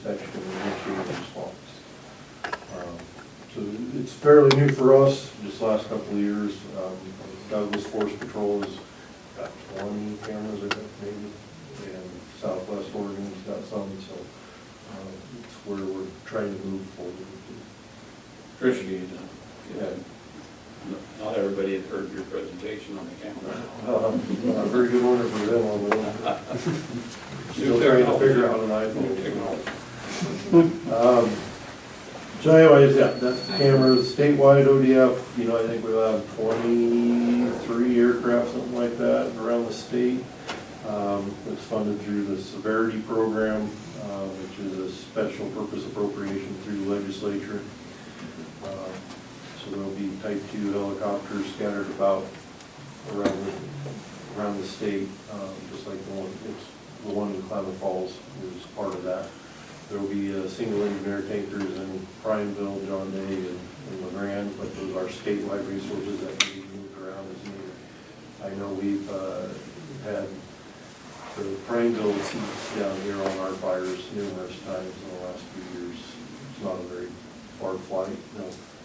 inspection and initiate a response. So it's fairly new for us, just the last couple of years. Douglas Forest Patrol has got 20 cameras, I think, maybe, and Southwest Oregon's got some, so it's where we're trying to move forward. Appreciate it. Yeah. Not everybody had heard your presentation on the camera. A very good one for them on the still trying to figure out an iPhone. So anyways, yeah, that's the cameras, statewide ODF, I think we'll have 23 aircraft, something like that, around the state. It's funded through the Severity Program, which is a special purpose appropriation through the legislature. So there'll be Type 2 helicopters scattered about around the state, just like the one in Klamath Falls is part of that. There will be single engine air tankers in Prineville, John Day, and LeGrand, but those are statewide resources that can be moved around as needed. I know we've had the Prineville seats down here on our fires numerous times in the last few years. It's not a very far flight.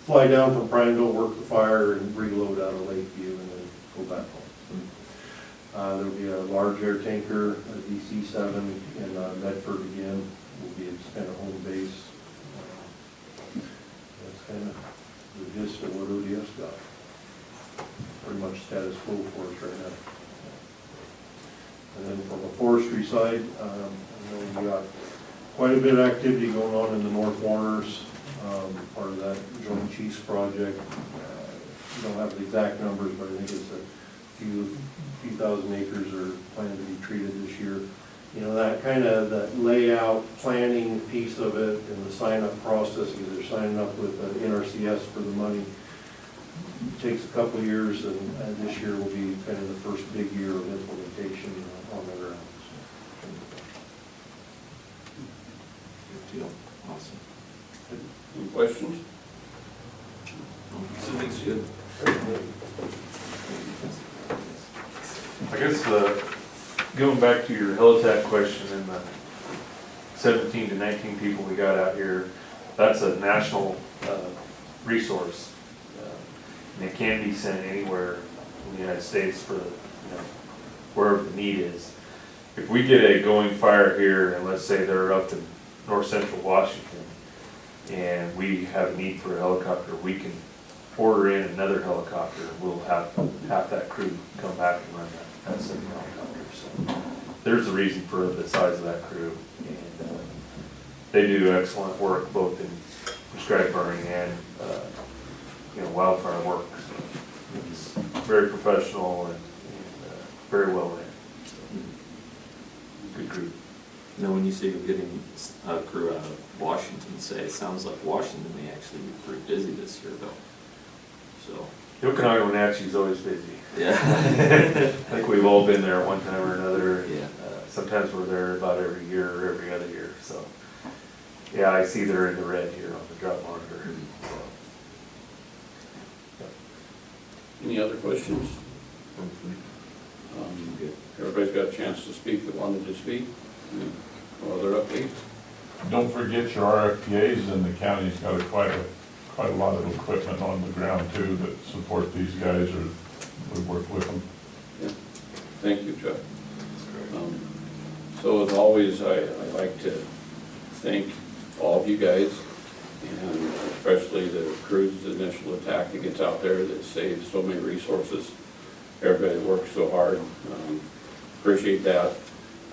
Fly down from Prineville, work the fire, and reload out of Lakeview, and then go back home. There'll be a large air tanker, a DC-7 in Medford again. Will be its kind of home base. That's kind of the gist of what ODF's got. Pretty much status quo for us right now. And then from the forestry side, we got quite a bit of activity going on in the North Warners. Part of that Joint Chiefs project. Don't have the exact numbers, but I think it's a few thousand acres are planned to be treated this year. That kind of that layout planning piece of it and the sign-up process, because they're signing up with the NRCS for the money. It takes a couple of years, and this year will be kind of the first big year of implementation on the ground. Good deal. Awesome. Any questions? Thanks, good. I guess going back to your Helitat question and the 17 to 19 people we got out here, that's a national resource. And it can be sent anywhere in the United States for wherever the need is. If we get a going fire here, and let's say they're up in north central Washington, and we have a need for a helicopter, we can order in another helicopter, and we'll have half that crew come back and run that same helicopter. So there's a reason for the size of that crew, and they do excellent work both in prescribed burning and wildfire work. So it's very professional and very well ran. So, good crew. Now, when you say you're getting a crew out of Washington, it sounds like Washington may actually be pretty busy this year, though. So. Okanagan, Wenatchee is always busy. Yeah. I think we've all been there at one time or another. Yeah. Sometimes we're there about every year or every other year. So, yeah, I see they're in the red here on the drought monitor. So, yeah. Any other questions? Everybody's got a chance to speak that wanted to speak. No other updates? Don't forget your RFPAs, and the county's got quite a lot of equipment on the ground too that support these guys, or we work with them. Yeah. Thank you, Chuck. So as always, I like to thank all of you guys, and especially the crews, the initial attack that gets out there that saves so many resources. Everybody works so hard. Appreciate that.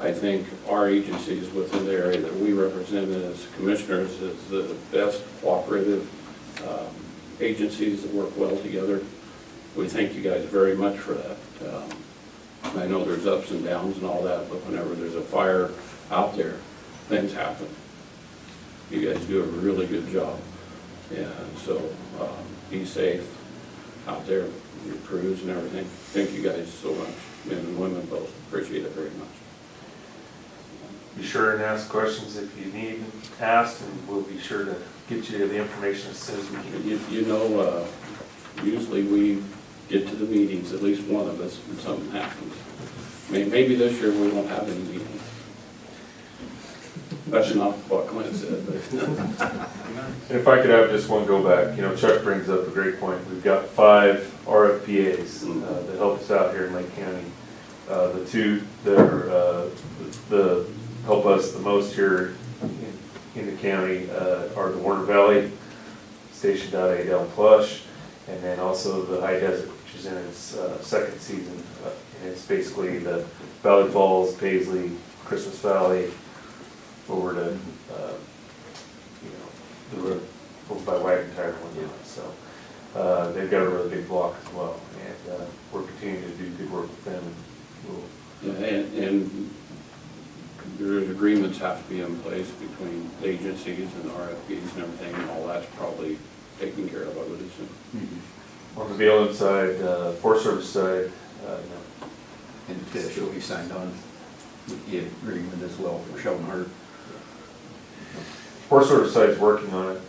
I think our agencies within the area that we represent as commissioners is the best cooperative agencies that work well together. We thank you guys very much for that. I know there's ups and downs and all that, but whenever there's a fire out there, things happen. You guys do a really good job. And so be safe out there, your crews and everything. Thank you guys so much, men and women both. Appreciate it very much. Be sure and ask questions if you need asked, and we'll be sure to get you the information as soon as we can. Usually we get to the meetings, at least one of us, when something happens. Maybe this year we won't have any meetings. That's not what Clint said, but. And if I could have just one go back, Chuck brings up a great point. We've got 5 RFPAs that help us out here in Lake County. The 2 that are, the help us the most here in the county are the Warner Valley, stationed out at Adel Plush, and then also the High Desert, which is in its second season. And it's basically the Valley Falls, Paisley, Christmas Valley, over to, the road over by Wagon Tire one day. So they've got a really big block as well, and we're continuing to do good work with them. Yeah, and there's agreements have to be in place between agencies and RFPs and everything, and all that's probably taken care of, I would assume. On the BLM side, Forest Service side, And Fish will be signed on with the agreement as well for Sheldon Hart. Forest Service side's working on it.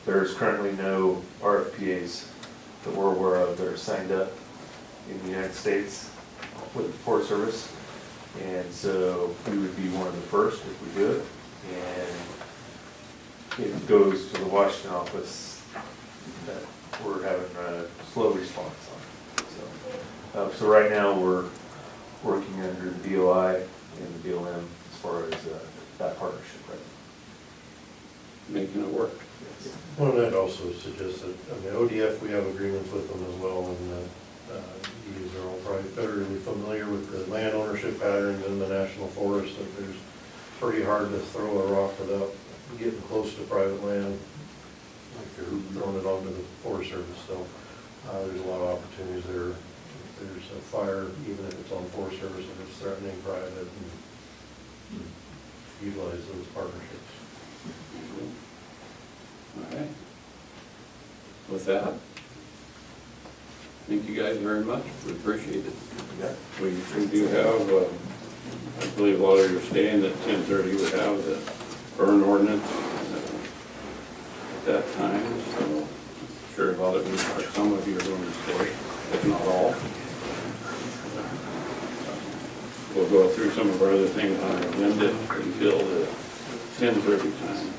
There's currently no RFPAs that we're aware of that are signed up in the United States with the Forest Service. And so we would be one of the first if we do it. And it goes to the Washington office that we're having a slow response on. So right now we're working under the BOI and the BLM as far as that partnership, right? Making it work. Yes. Well, and I'd also suggest that, ODF, we have agreements with them as well, and these are all probably federally familiar with the land ownership patterns in the national forest, that there's pretty hard to throw a rock without getting close to private land, like they're throwing it onto the Forest Service, so there's a lot of opportunities there. If there's a fire, even if it's on Forest Service, if it's threatening private, and utilize those partnerships. All right. With that, thank you guys very much. We appreciate it. Yeah. We do have, I believe, while you're staying at 10:30, we have the burn ordinance at that time, so I'm sure a lot of you, or some of you are going to stay, if not all. We'll go through some of our other things on our agenda until the 10:30 time.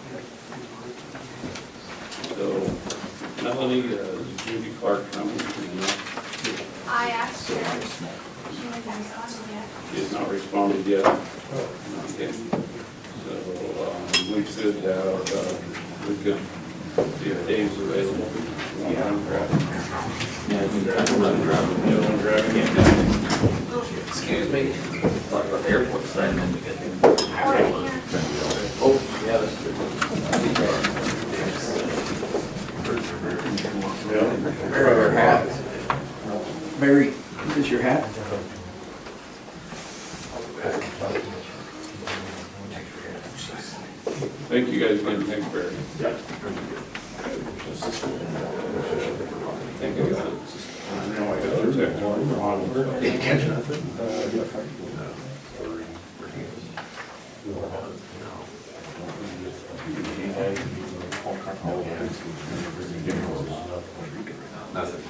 So, Melanie, is Judy Clark coming? I asked her, she hasn't responded yet. She has not responded yet. Okay. So, we could have, we could see if Dave's available. Yeah. Yeah, I can run drive. You want to grab him? Excuse me. Talk about the airport side and then we get there. Oh, yeah. Oh, yeah, that's good. Mary, your hat. Mary, is this your hat? Thank you guys again, thanks, Barry. Thank you. I know I got a text from Ron. Didn't catch nothing? Nothing.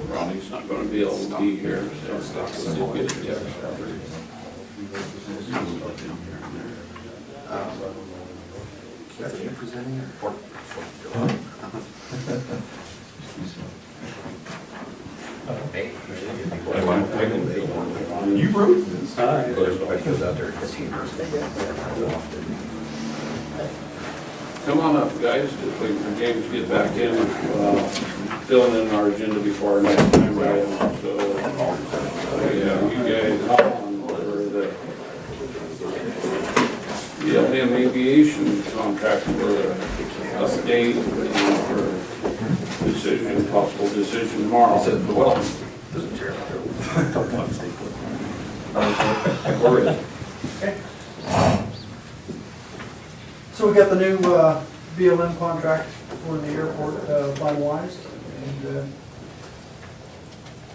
Ronnie's not gonna be able to be here, so we'll get a text. Are you presenting or? Hey. You wrote I was out there at 15 years. Come on up, guys, just waiting for James to get back in, filling in our agenda before our next time, right? So, yeah, you guys on for the BLM aviation contract for the update and for decision, possible decision tomorrow. Well, doesn't tear up. So we got the new BLM contract for the airport finalized, and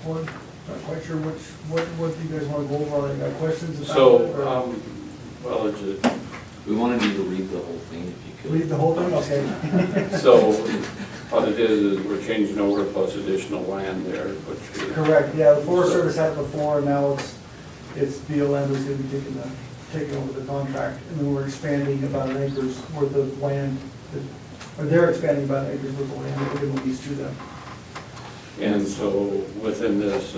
well, not quite sure what do you guys want to go over, you got questions about it? So, or well, it's We wanted you to read the whole thing if you could. Read the whole thing, okay. so what it is we're changing over plus additional land there, which we. Correct, yeah, the Forest Service had it before, and now it's BLM who's gonna be taking the taking over the contract, and then we're expanding about an acre's worth of land, or they're expanding about an acre's worth of land that we're gonna lease to them. And so within this,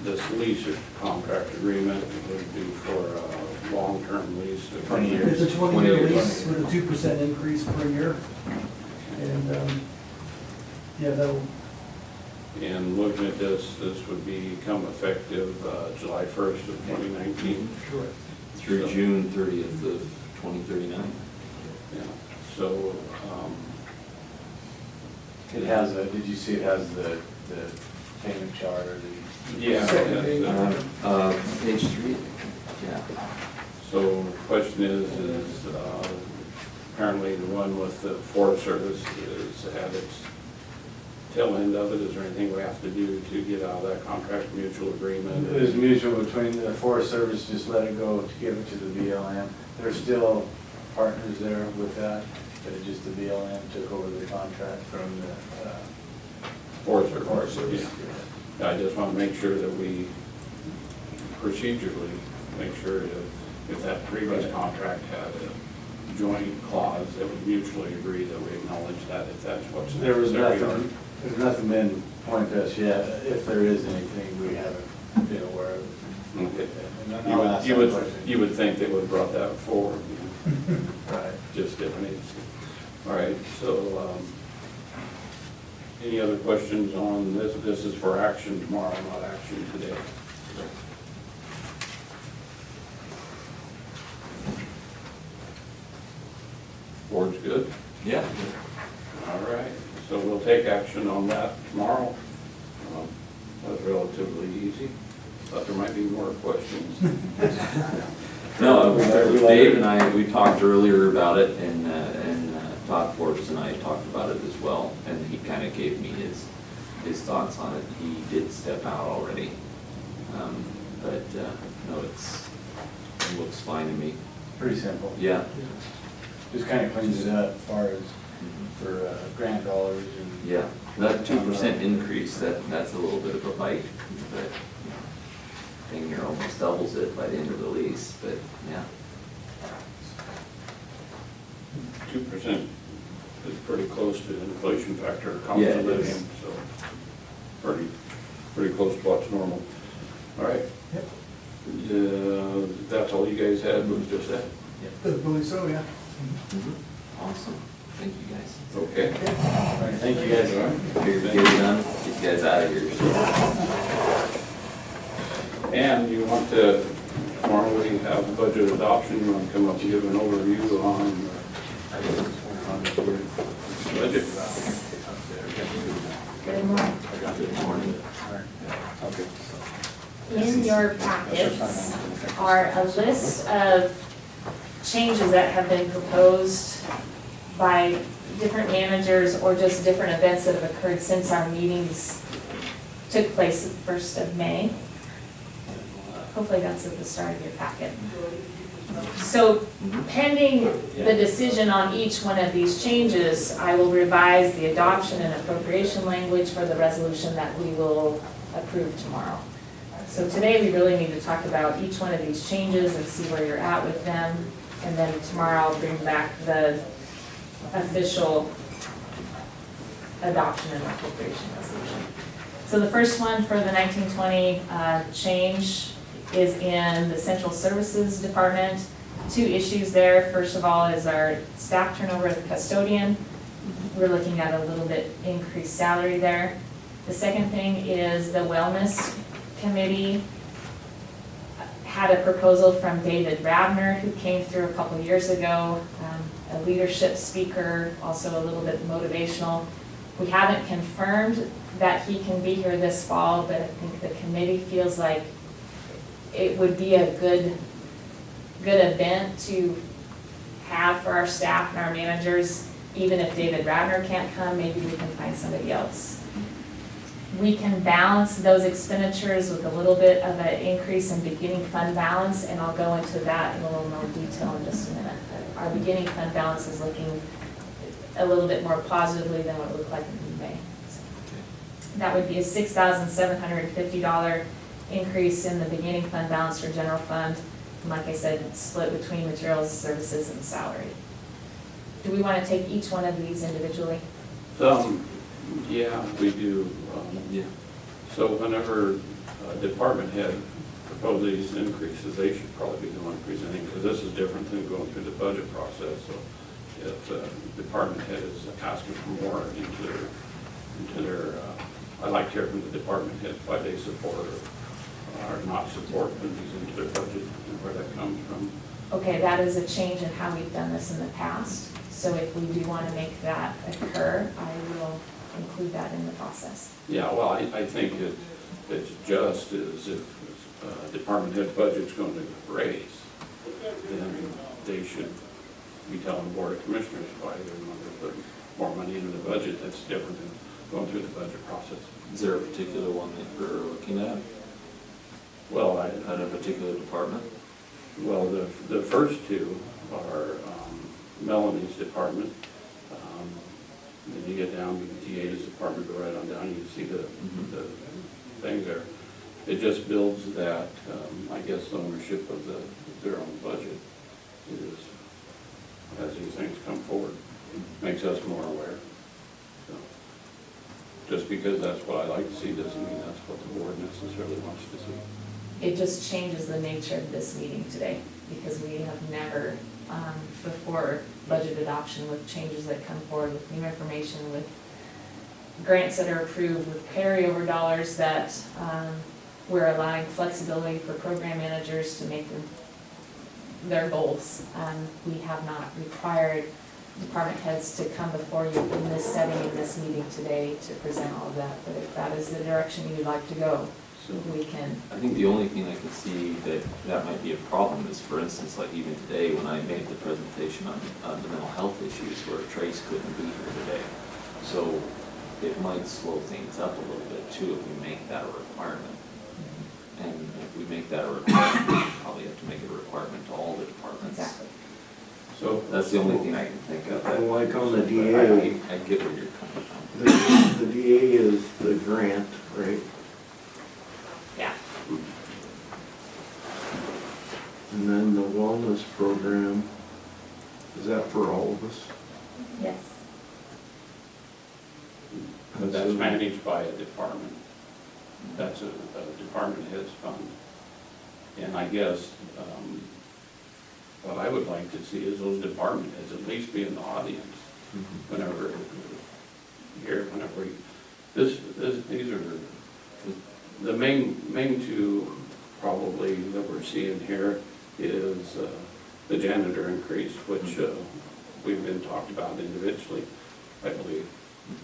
this lease or contract agreement would be for a long-term lease of 20 years. It's a 20 20-year years. lease with a 2% increase per year. And, yeah, that'll, And looking at this, this would become effective July 1st of 2019. correct. Through June 30th of 2039. Yeah, so, It has a, did you see it has the payment chart or the? yeah. Second page. Page 3, yeah. So the question is apparently the one with the Forest Service is at its tail end of it. Is there anything we have to do to get out of that contract mutual agreement? It was mutual between the Forest Service, just let it go to give it to the BLM. There's still partners there with that, but it just the BLM took over the contract from the Forest Forest Service, Service. yeah. I just want to make sure that we procedurally make sure that if that previous contract had a joint clause, that we mutually agree that we acknowledge that if that's what's There was necessary. there's nothing been pointed to us yet. If there is anything, we haven't been aware of. Okay. And You I'll would, ask you that would, question. you would think they would have brought that forward, Right. just different agencies. All right, so, any other questions on this? This is for action tomorrow, not action today. Board's good? Yeah. All right, so we'll take action on that tomorrow. That was relatively easy. Thought there might be more questions. No, We Dave and I, we talked earlier about it, and Todd Forbes and I talked about it as well, and he kind of gave me his thoughts on it. He did step out already. But, no, it looks fine to me. Pretty simple. Yeah. Just kind of cleans it up as far as for grant dollars and. Yeah, that 2% increase, that's a little bit of a bite, but, dang near almost doubles it by the end of the lease, but, yeah. 2% is pretty close to the inflation factor, cost Yeah, of it living, is. so pretty close to what's normal. All right. Yep. That's all you guys had, was just that? I believe so, yeah. Awesome, thank you guys. Okay. All right, thank you guys. Figured to get it done, get you guys out of here, so. And you want to, tomorrow we have budget adoption, you want to come up and give an overview on budget? Good morning. Good morning. Okay. In your packets are a list of changes that have been proposed by different managers or just different events that have occurred since our meetings took place the 1st of May. Hopefully that's at the start of your packet. So pending the decision on each one of these changes, I will revise the adoption and appropriation language for the resolution that we will approve tomorrow. So today, we really need to talk about each one of these changes and see where you're at with them. And then tomorrow, I'll bring back the official adoption and appropriation resolution. So the first one for the 1920 change is in the Central Services Department. 2 issues there. First of all is our staff turnover at the custodian. We're looking at a little bit increased salary there. The second thing is the Wellness Committee had a proposal from David Rabner, who came through a couple years ago, a leadership speaker, also a little bit motivational. We haven't confirmed that he can be here this fall, but I think the committee feels like it would be a good event to have for our staff and our managers. Even if David Rabner can't come, maybe we can find somebody else. We can balance those expenditures with a little bit of an increase in beginning fund balance, and I'll go into that in a little more detail in just a minute. But our beginning fund balance is looking a little bit more positively than what it looked like in May. That would be a $6,750 increase in the beginning fund balance for general fund, like I said, it's split between materials, services, and salary. Do we want to take each one of these individually? Yeah, we do. Yeah. So whenever a department head proposes these increases, they should probably be the one presenting, because this is different than going through the budget process. So if the department head is asking for more into their, I'd like to hear from the department heads why they support or not support putting these into their budget and where that comes from. Okay, that is a change in how we've done this in the past. So if we do want to make that occur, I will include that in the process. Yeah, well, I think it's just as if department head's budget's going to raise, then they should be telling the board of commissioners why they're going to put more money into the budget. That's different than going through the budget process. Is there a particular one that you're looking at, Well, at a particular department? well, the first two are Melanie's department. Then you get down to the DA's department, go right on down, you can see the things there. It just builds that, I guess, the ownership of their own budget is, as these things come forward, makes us more aware. So, just because that's what I like to see doesn't mean that's what the board necessarily wants to see. It just changes the nature of this meeting today, because we have never, before budget adoption, with changes that come forward, with new information, with grants that are approved, with carryover dollars that we're allowing flexibility for program managers to make their goals. We have not required department heads to come before you in this setting, in this meeting today, to present all of that. But if that is the direction you would like to go, So we can. I think the only thing I could see that might be a problem is, for instance, like even today, when I made the presentation on the mental health issues where Trace couldn't be here today. So it might slow things up a little bit too if we make that a requirement. And if we make that a requirement, we probably have to make it a requirement to all the departments. Exactly. So That's the only thing I can think of. Like on the But DA, I get where you're coming from. the DA is the grant, right? Yeah. And then the wellness program, is that for all of us? Yes. that's managed by a department. That's a department head's fund. And I guess, what I would like to see is those department heads at least be in the audience whenever, these are, the main two probably that we're seeing here is the janitor increase, which we've been talked about individually, I believe,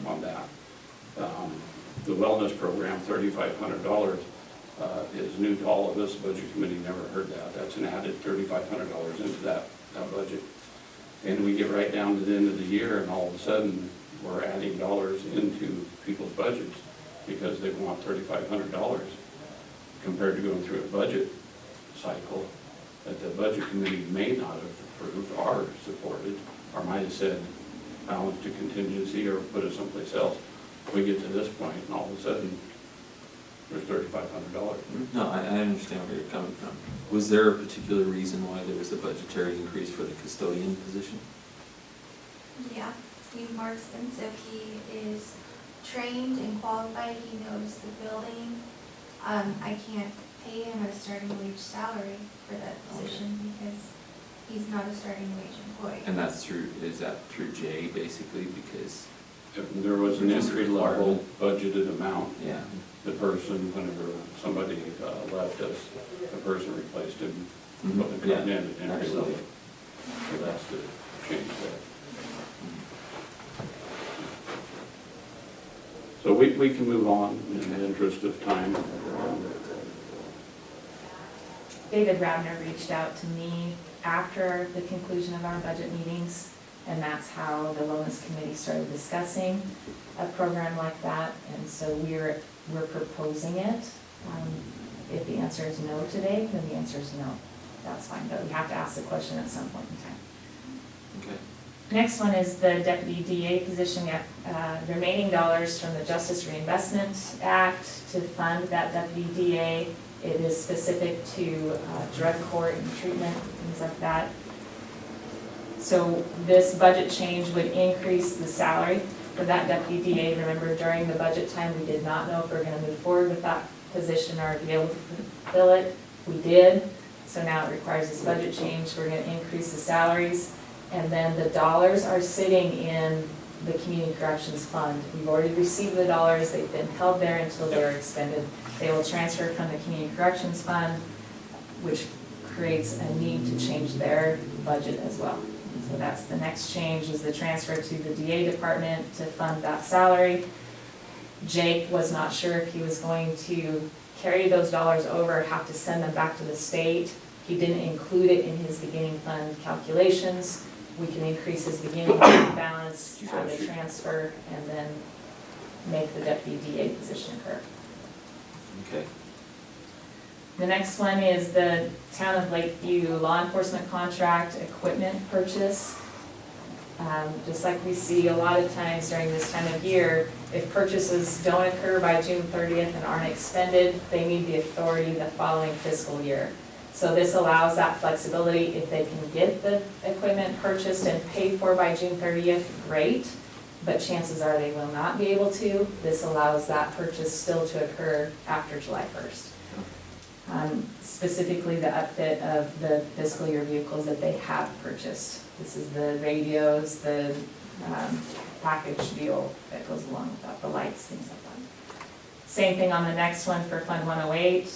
on that. The wellness program, $3,500, is new to all of us. Budget committee never heard that. That's an added $3,500 into that budget. And we get right down to the end of the year and all of a sudden we're adding dollars into people's budgets because they want $3,500 compared to going through a budget cycle that the budget committee may not have approved or supported, or might have said balance to contingency or put it someplace else. We get to this point and all of a sudden there's $3,500. No, I understand where you're coming from. Was there a particular reason why there was a budgetary increase for the custodian position? Yeah, he's more expensive. He is trained and qualified. He knows the building. I can't pay him a starting wage salary for that position because he's not a starting wage employee. And is that through Jay, basically, because? If there was an entry level budgeted amount. Yeah. The person, whenever somebody left us, the person replaced him, Mhm. but the company Yeah, ended entry absolutely. level. So that's the change there. So we can move on in the interest of time. David Rabner reached out to me after the conclusion of our budget meetings, and that's how the wellness committee started discussing a program like that, and so we're proposing it. If the answer is no today, then the answer is no. That's fine, but we have to ask the question at some point in time. Okay. Next one is the deputy DA position. We have remaining dollars from the Justice Reinvestment Act to fund that deputy DA. It is specific to drug court and treatment, things like that. So this budget change would increase the salary for that deputy DA. Remember, during the budget time, we did not know if we were gonna move forward with that position or be able to fill it. We did, so now it requires this budget change. We're gonna increase the salaries. And then the dollars are sitting in the community corrections fund. We've already received the dollars, they've been held there until they're expended. They will transfer from the community corrections fund, which creates a need to change their budget as well. So that's the next change, is the transfer to the DA department to fund that salary. Jake was not sure if he was going to carry those dollars over, have to send them back to the state. He didn't include it in his beginning fund calculations. We can increase his beginning fund balance, add the transfer, and then make the deputy DA position occur. Okay. The next one is the Town of Lakeview law enforcement contract equipment purchase. Just like we see a lot of times during this time of year, if purchases don't occur by June 30th and aren't expended, they need the authority the following fiscal year. So this allows that flexibility. If they can get the equipment purchased and paid for by June 30th, great, but chances are they will not be able to. This allows that purchase still to occur after July 1st. Specifically the upfit of the fiscal year vehicles that they have purchased. This is the radios, the package deal that goes along with that, the lights, things like that. Same thing on the next one for Fund 108.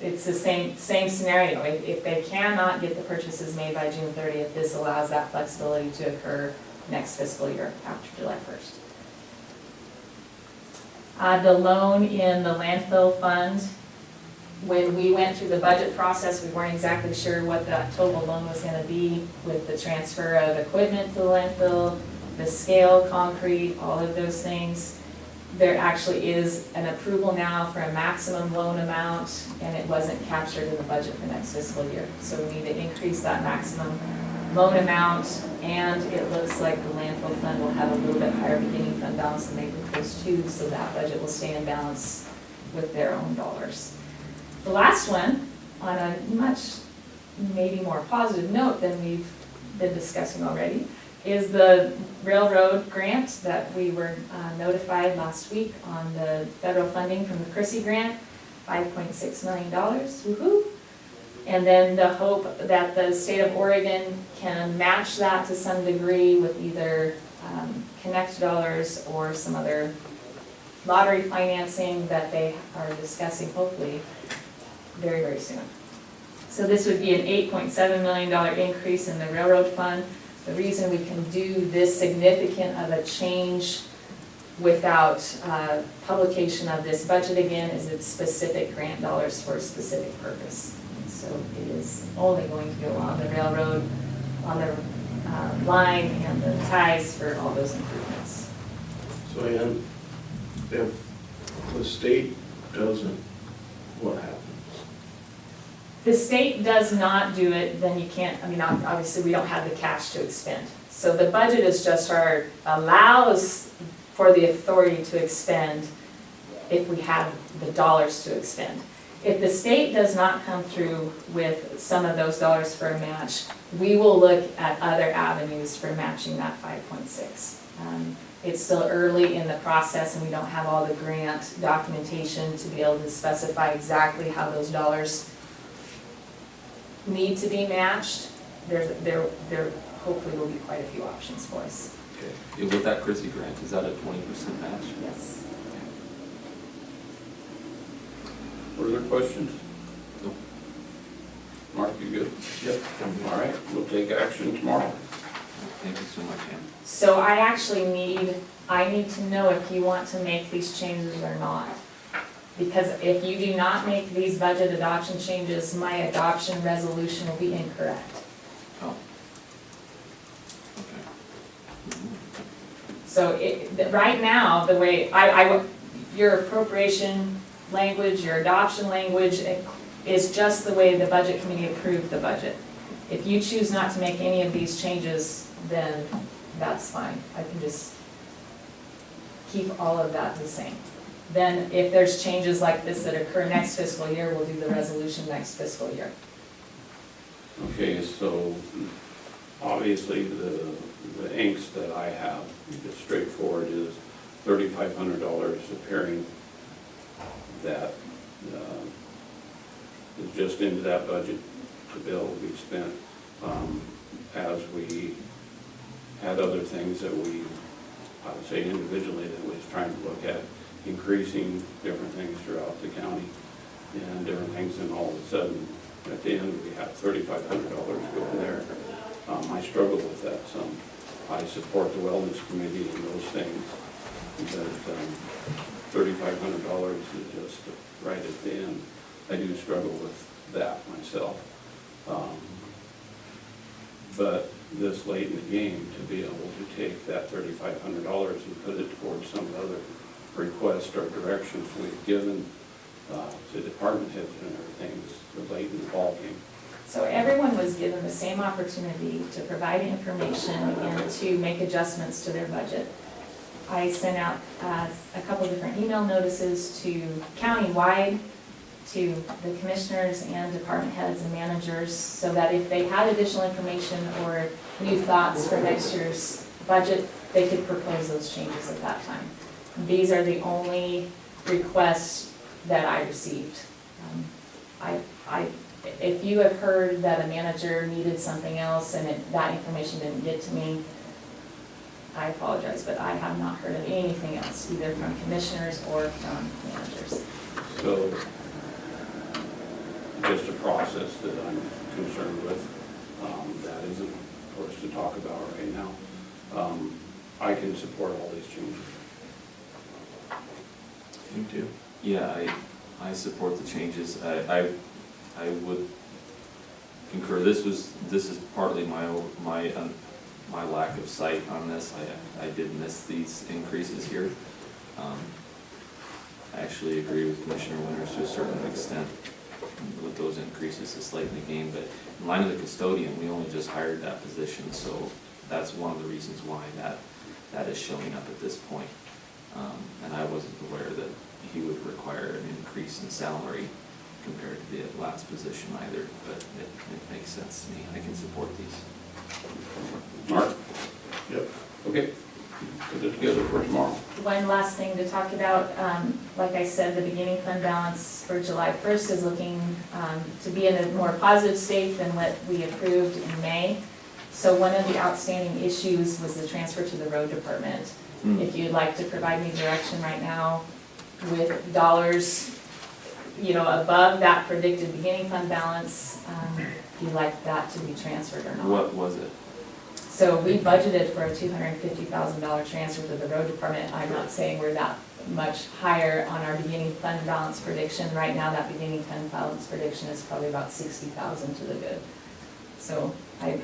It's the same scenario. If they cannot get the purchases made by June 30th, this allows that flexibility to occur next fiscal year after July 1st. The loan in the landfill fund, when we went through the budget process, we weren't exactly sure what that total loan was gonna be with the transfer of equipment to the landfill, the scale, concrete, all of those things. There actually is an approval now for a maximum loan amount, and it wasn't captured in the budget for next fiscal year. So we need to increase that maximum loan amount, and it looks like the landfill fund will have a little bit higher beginning fund balance than they proposed to, so that budget will stay in balance with their own dollars. The last one, on a much maybe more positive note than we've been discussing already, is the railroad grant that we were notified last week on the federal funding from the Chrissy grant, $5.6 million, woohoo! And then the hope that the state of Oregon can match that to some degree with either Connect dollars or some other lottery financing that they are discussing hopefully very, very soon. So this would be an $8.7 million increase in the railroad fund. The reason we can do this significant of a change without publication of this budget again is it's specific grant dollars for a specific purpose. So it is only going to go on the railroad, on the line and the ties for all those improvements. So, Ann, if the state doesn't, what happens? The state does not do it, then you can't, I mean, obviously, we don't have the cash to expend. So the budget is just allows for the authority to expend if we have the dollars to expend. If the state does not come through with some of those dollars for a match, we will look at other avenues for matching that 5.6. It's still early in the process and we don't have all the grant documentation to be able to specify exactly how those dollars need to be matched. There hopefully will be quite a few options for us. Okay. Yeah, with that Chrissy grant, is that a 20% match? Yes. Further questions? Nope. Mark, you good? Yep. All right, we'll take action tomorrow. Thank you so much, Ann. So I actually need to know if you want to make these changes or not. Because if you do not make these budget adoption changes, my adoption resolution will be incorrect. Oh. Okay. So right now, the way, your appropriation language, your adoption language is just the way the budget committee approved the budget. If you choose not to make any of these changes, then that's fine. I can just keep all of that the same. Then if there's changes like this that occur next fiscal year, we'll do the resolution next fiscal year. Okay, so obviously the angst that I have, just straightforward, is $3,500 appearing that is just into that budget to bill will be spent as we had other things that we, I would say individually, that was trying to look at increasing different things throughout the county and different things, and all of a sudden at the end we have $3,500 going there. I struggle with that some. I support the wellness committee and those things, but $3,500 is just right at the end. I do struggle with that myself. But this late in the game, to be able to take that $3,500 and put it towards some other requests or directions we've given to department heads and everything is late in the ballgame. So everyone was given the same opportunity to provide information and to make adjustments to their budget. I sent out a couple different email notices to countywide, to the commissioners and department heads and managers, so that if they had additional information or new thoughts for next year's budget, they could propose those changes at that time. These are the only requests that I received. If you have heard that a manager needed something else and that information didn't get to me, I apologize, but I have not heard of anything else, either from commissioners or from managers. So, just a process that I'm concerned with. That isn't for us to talk about right now. I can support all these changes. Me too. Yeah, I support the changes. I would concur. This is partly my lack of sight on this. I did miss these increases here. I actually agree with Commissioner Winters to a certain extent with those increases. It's late in the game, but in line of the custodian, we only just hired that position, so that's one of the reasons why that is showing up at this point. And I wasn't aware that he would require an increase in salary compared to the last position either, but it makes sense to me. I can support these. Mark? Yep. Okay. Put it together for tomorrow. One last thing to talk about, like I said, the beginning fund balance for July 1st is looking to be in a more positive state than what we approved in May. So one of the outstanding issues was the transfer to the road department. If you'd like to provide me direction right now with dollars, above that predicted beginning fund balance, if you'd like that to be transferred or not. What was it? So we budgeted for a $250,000 transfer to the road department. I'm not saying we're that much higher on our beginning fund balance prediction. Right now, that beginning fund balance prediction is probably about $60,000 to the good. So I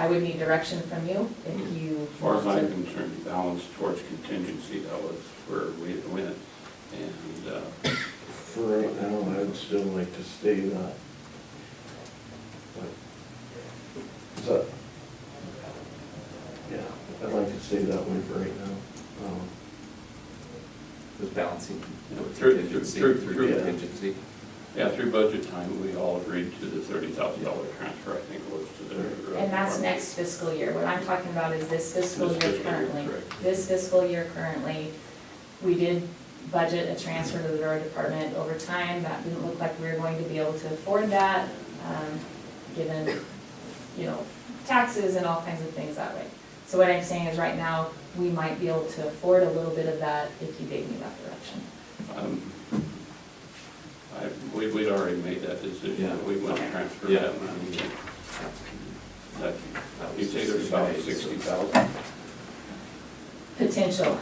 would need direction from you if you. As far as I'm concerned, balance towards contingency, that was where we went. And For right now, I'd still like to stay that. But, is that? Yeah, I'd like to stay that way for right now. Was balancing through contingency. yeah, through budget time, we all agreed to the $30,000 transfer, I think it was to the. And that's next fiscal year. What I'm talking about is this fiscal This year fiscal year, currently. correct. This fiscal year currently, we did budget a transfer to the road department. Over time, that didn't look like we were going to be able to afford that, given, taxes and all kinds of things that way. So what I'm saying is right now, we might be able to afford a little bit of that if you gave me that direction. We'd already made that decision, Yeah. we went to transfer Yeah. that money. That, That you was say there's about 60,000? Potential.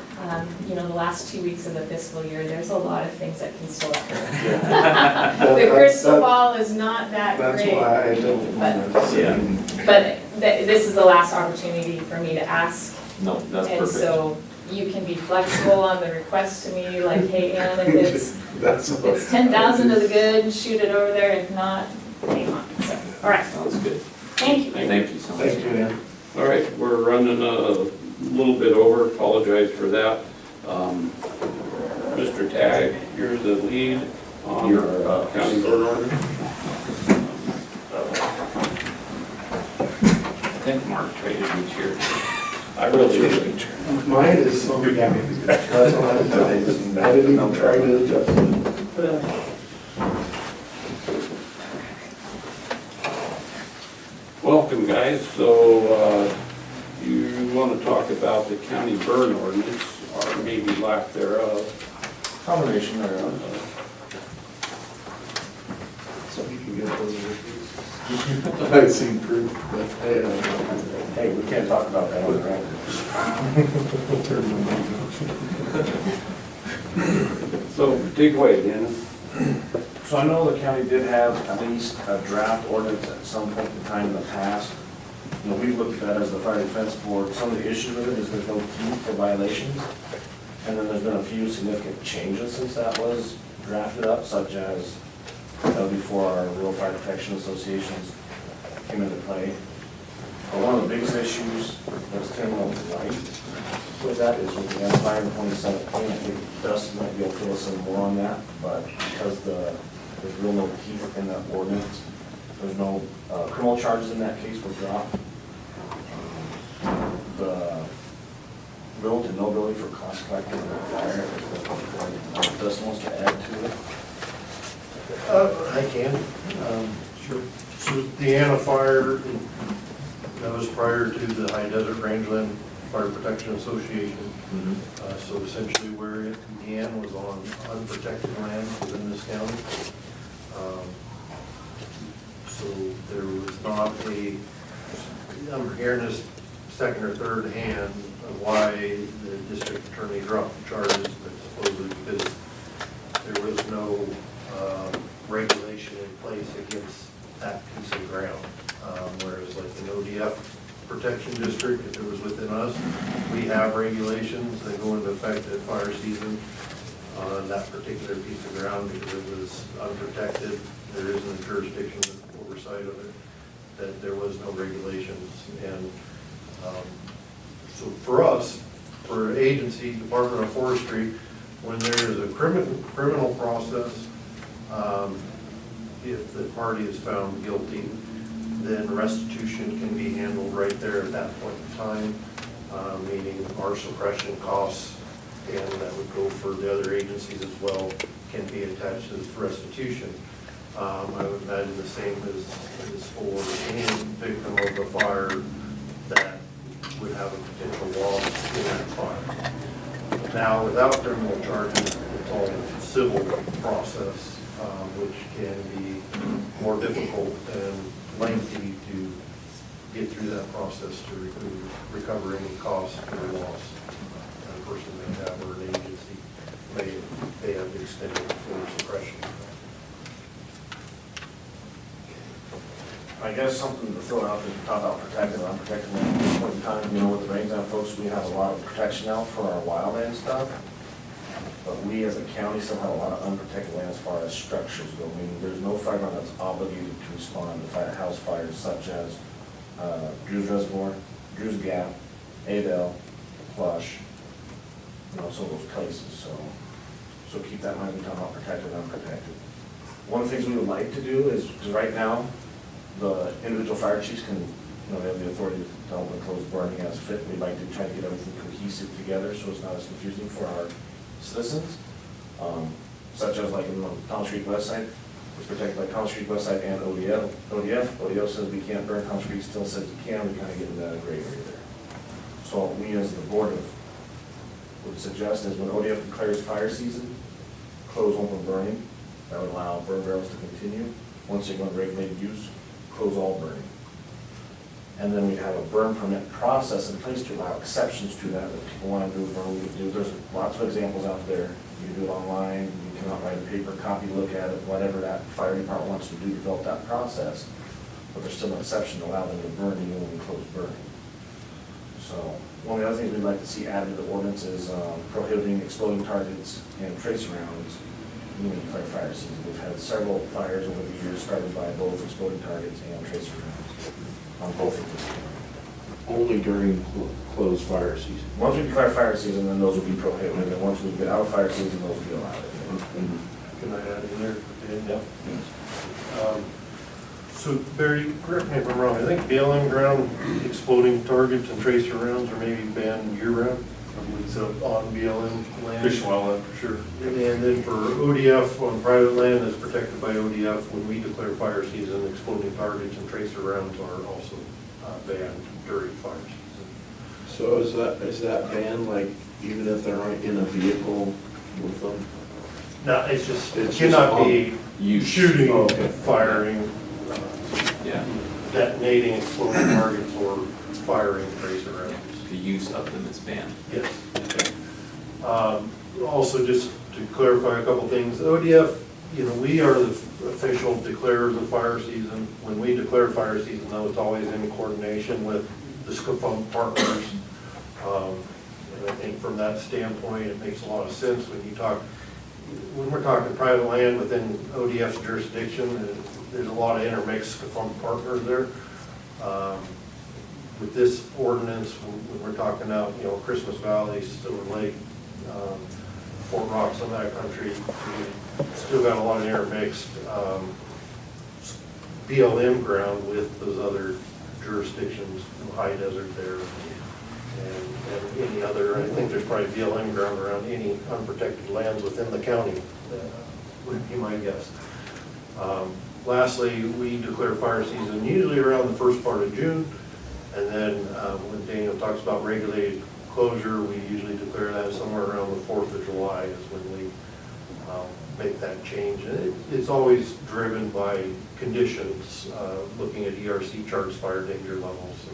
The last 2 weeks of the fiscal year, there's a lot of things that can still occur. Yeah. The crystal ball is not that That's great. why I don't want to. Yeah. But this is the last opportunity for me to ask. No, that's And perfect. so you can be flexible on the request to me, like, hey, Ann, if it's 10,000 to the good, shoot it over there. If not, hang on. So, all right, Sounds good. thank you. Thank you so much. Thank you, Ann. All right, we're running a little bit over, apologize for that. Mr. Tag, you're the lead on your county burn ordinance. I think Mark traded me chair. I really do. Mine is, that's all I didn't even try to adjust it. Welcome, guys. So, you want to talk about the county burn ordinance, or maybe lack thereof? Combination thereof. So you can get those reviews. I've seen proof, but Hey, we can't talk about that on the record. So, dig away, Dennis. So I know the county did have at least a draft ordinance at some point in time in the past. You know, we've looked at that as the fire defense board. Some of the issues with it is there's no key for violations. And then there's been a few significant changes since that was drafted up, such as before our Rural Fire Protection Associations came into play. But one of the biggest issues that's criminal right with that is with the fire in 2017. I think Dustin might be able to fill us in more on that, but because there's real no teeth in that ordinance, there's no criminal charges in that case were dropped. The little to no ability for cost collecting in the fire is what Dustin wants to add to it. I can. Sure. So the Anna fire, that was prior to the High Desert Rangeland Fire Protection Association. So essentially where it began was on unprotected land within this county. So there was not I'm hearing this second or third hand of why the district attorney dropped the charges, but supposedly because there was no regulation in place against that piece of ground. Whereas like an ODF protection district, if it was within us, we have regulations that go into effect at fire season on that particular piece of ground because it was unprotected. There isn't a jurisdiction oversight of it, that there was no regulations. And so for us, for agency, Department of Forestry, when there is a criminal process, if the party is found guilty, then restitution can be handled right there at that point in time, meaning our suppression costs, and that would go for the other agencies as well, can be attached as restitution. I would imagine the same as for any victim of the fire that would have a potential loss in that fire. Now, without criminal charges, it's all a civil process, which can be more difficult and lengthy to get through that process to recover any costs for the loss that a person may have, or an agency may have extended for suppression. I guess something to throw out there, talk about protected and unprotected land. At this point in time, you know, with the rains on folks, we have a lot of protection now for our wildland stuff. But we as a county still have a lot of unprotected land as far as structures go. Meaning there's no fire department that's obligated to respond to house fires such as Drew's Reservoir, Drew's Gap, Adel, Plush, you know, some of those places. So keep that in mind when we talk about protected and unprotected. One of the things we would like to do is, because right now, the individual fire chiefs can, you know, they have the authority to open and close burning as fit. We'd like to try to get everything cohesive together so it's not as confusing for our citizens. Such as like in the Thomas Creek West Side, it's protected by Thomas Creek West Side and ODF. ODF says we can't burn, Thomas Creek still says you can. We kind of get into that gray area there. So we as the board would suggest is when ODF declares fire season, close open burning. That would allow burn barrels to continue. Once they go into regulated use, close all burning. And then we'd have a burn permit process in place to allow exceptions to that. If people want to do a burn, we could do. There's lots of examples out there. You can do it online, you can write a paper copy, look at it, whatever that fire department wants to do, develop that process. But there's still an exception to allow them to burn even when we close burning. So one of the other things we'd like to see added to the ordinance is prohibiting exploding targets and tracer rounds when we declare fire season. We've had several fires over the years started by both exploding targets and tracer rounds on both of these. Only during closed fire season. Once we declare fire season, then those will be prohibited, and once we get out of fire season, those will be allowed. Can I add in there? Yep. So Barry, correct me if I'm wrong, I think BLM ground exploding targets and tracer rounds are maybe banned year-round? So on BLM land? Fish and wildlife, for sure. And then for ODF, on private land that's protected by ODF, when we declare fire season, exploding targets and tracer rounds are also banned during fire season. So is that ban like, even if they're in a vehicle with them? No, it's just, it It's cannot just be Use. shooting, Oh, okay. firing, Yeah, detonating exploding targets or firing tracer rounds. the use of them is banned. Yes. Also, just to clarify a couple things, ODF, we are the official declarers of fire season. When we declare fire season, though, it's always in coordination with the SCFUM partners. And I think from that standpoint, it makes a lot of sense when we're talking private land within ODF's jurisdiction, there's a lot of intermixed SCFUM partners there. With this ordinance, when we're talking out, Christmas Valley, Silver Lake, Fort Rock, some of that country, we still got a lot of intermixed BLM ground with those other jurisdictions, high desert there, and any other. I think there's probably BLM ground around any unprotected lands within the county, would be my guess. Lastly, we declare fire season usually around the first part of June. And then when Daniel talks about regulated closure, we usually declare that somewhere around the 4th of July is when we make that change. And it's always driven by conditions, looking at ERC charts, fire danger levels,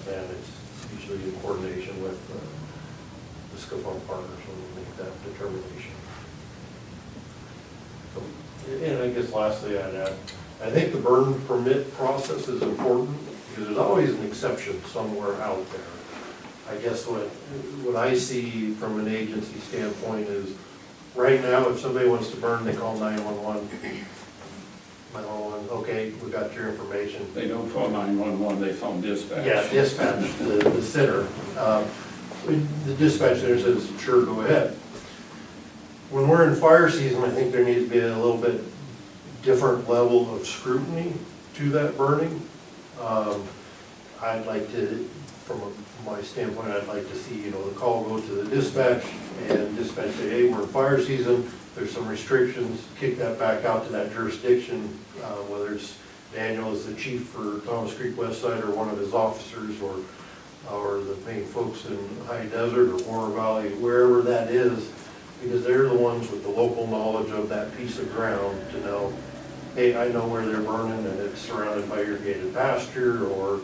and it's usually in coordination with the SCFUM partners when we make that determination. So, and I guess lastly, I'd add, I think the burn permit process is important, because there's always an exception somewhere out there. I guess what I see from an agency standpoint is, right now, if somebody wants to burn, they call 911. 911, okay, we got your information. They don't phone 911, they phone dispatch. Yeah, dispatch, the center. The dispatch center says, sure, go ahead. When we're in fire season, I think there needs to be a little bit different level of scrutiny to that burning. I'd like to, from my standpoint, I'd like to see, the call go to the dispatch, and dispatch say, hey, we're in fire season, there's some restrictions, kick that back out to that jurisdiction, whether it's Daniel as the chief for Thomas Creek West Side, or one of his officers, or the main folks in High Desert or Warner Valley, wherever that is, because they're the ones with the local knowledge of that piece of ground to know, hey, I know where they're burning and it's surrounded by irrigated pasture, or,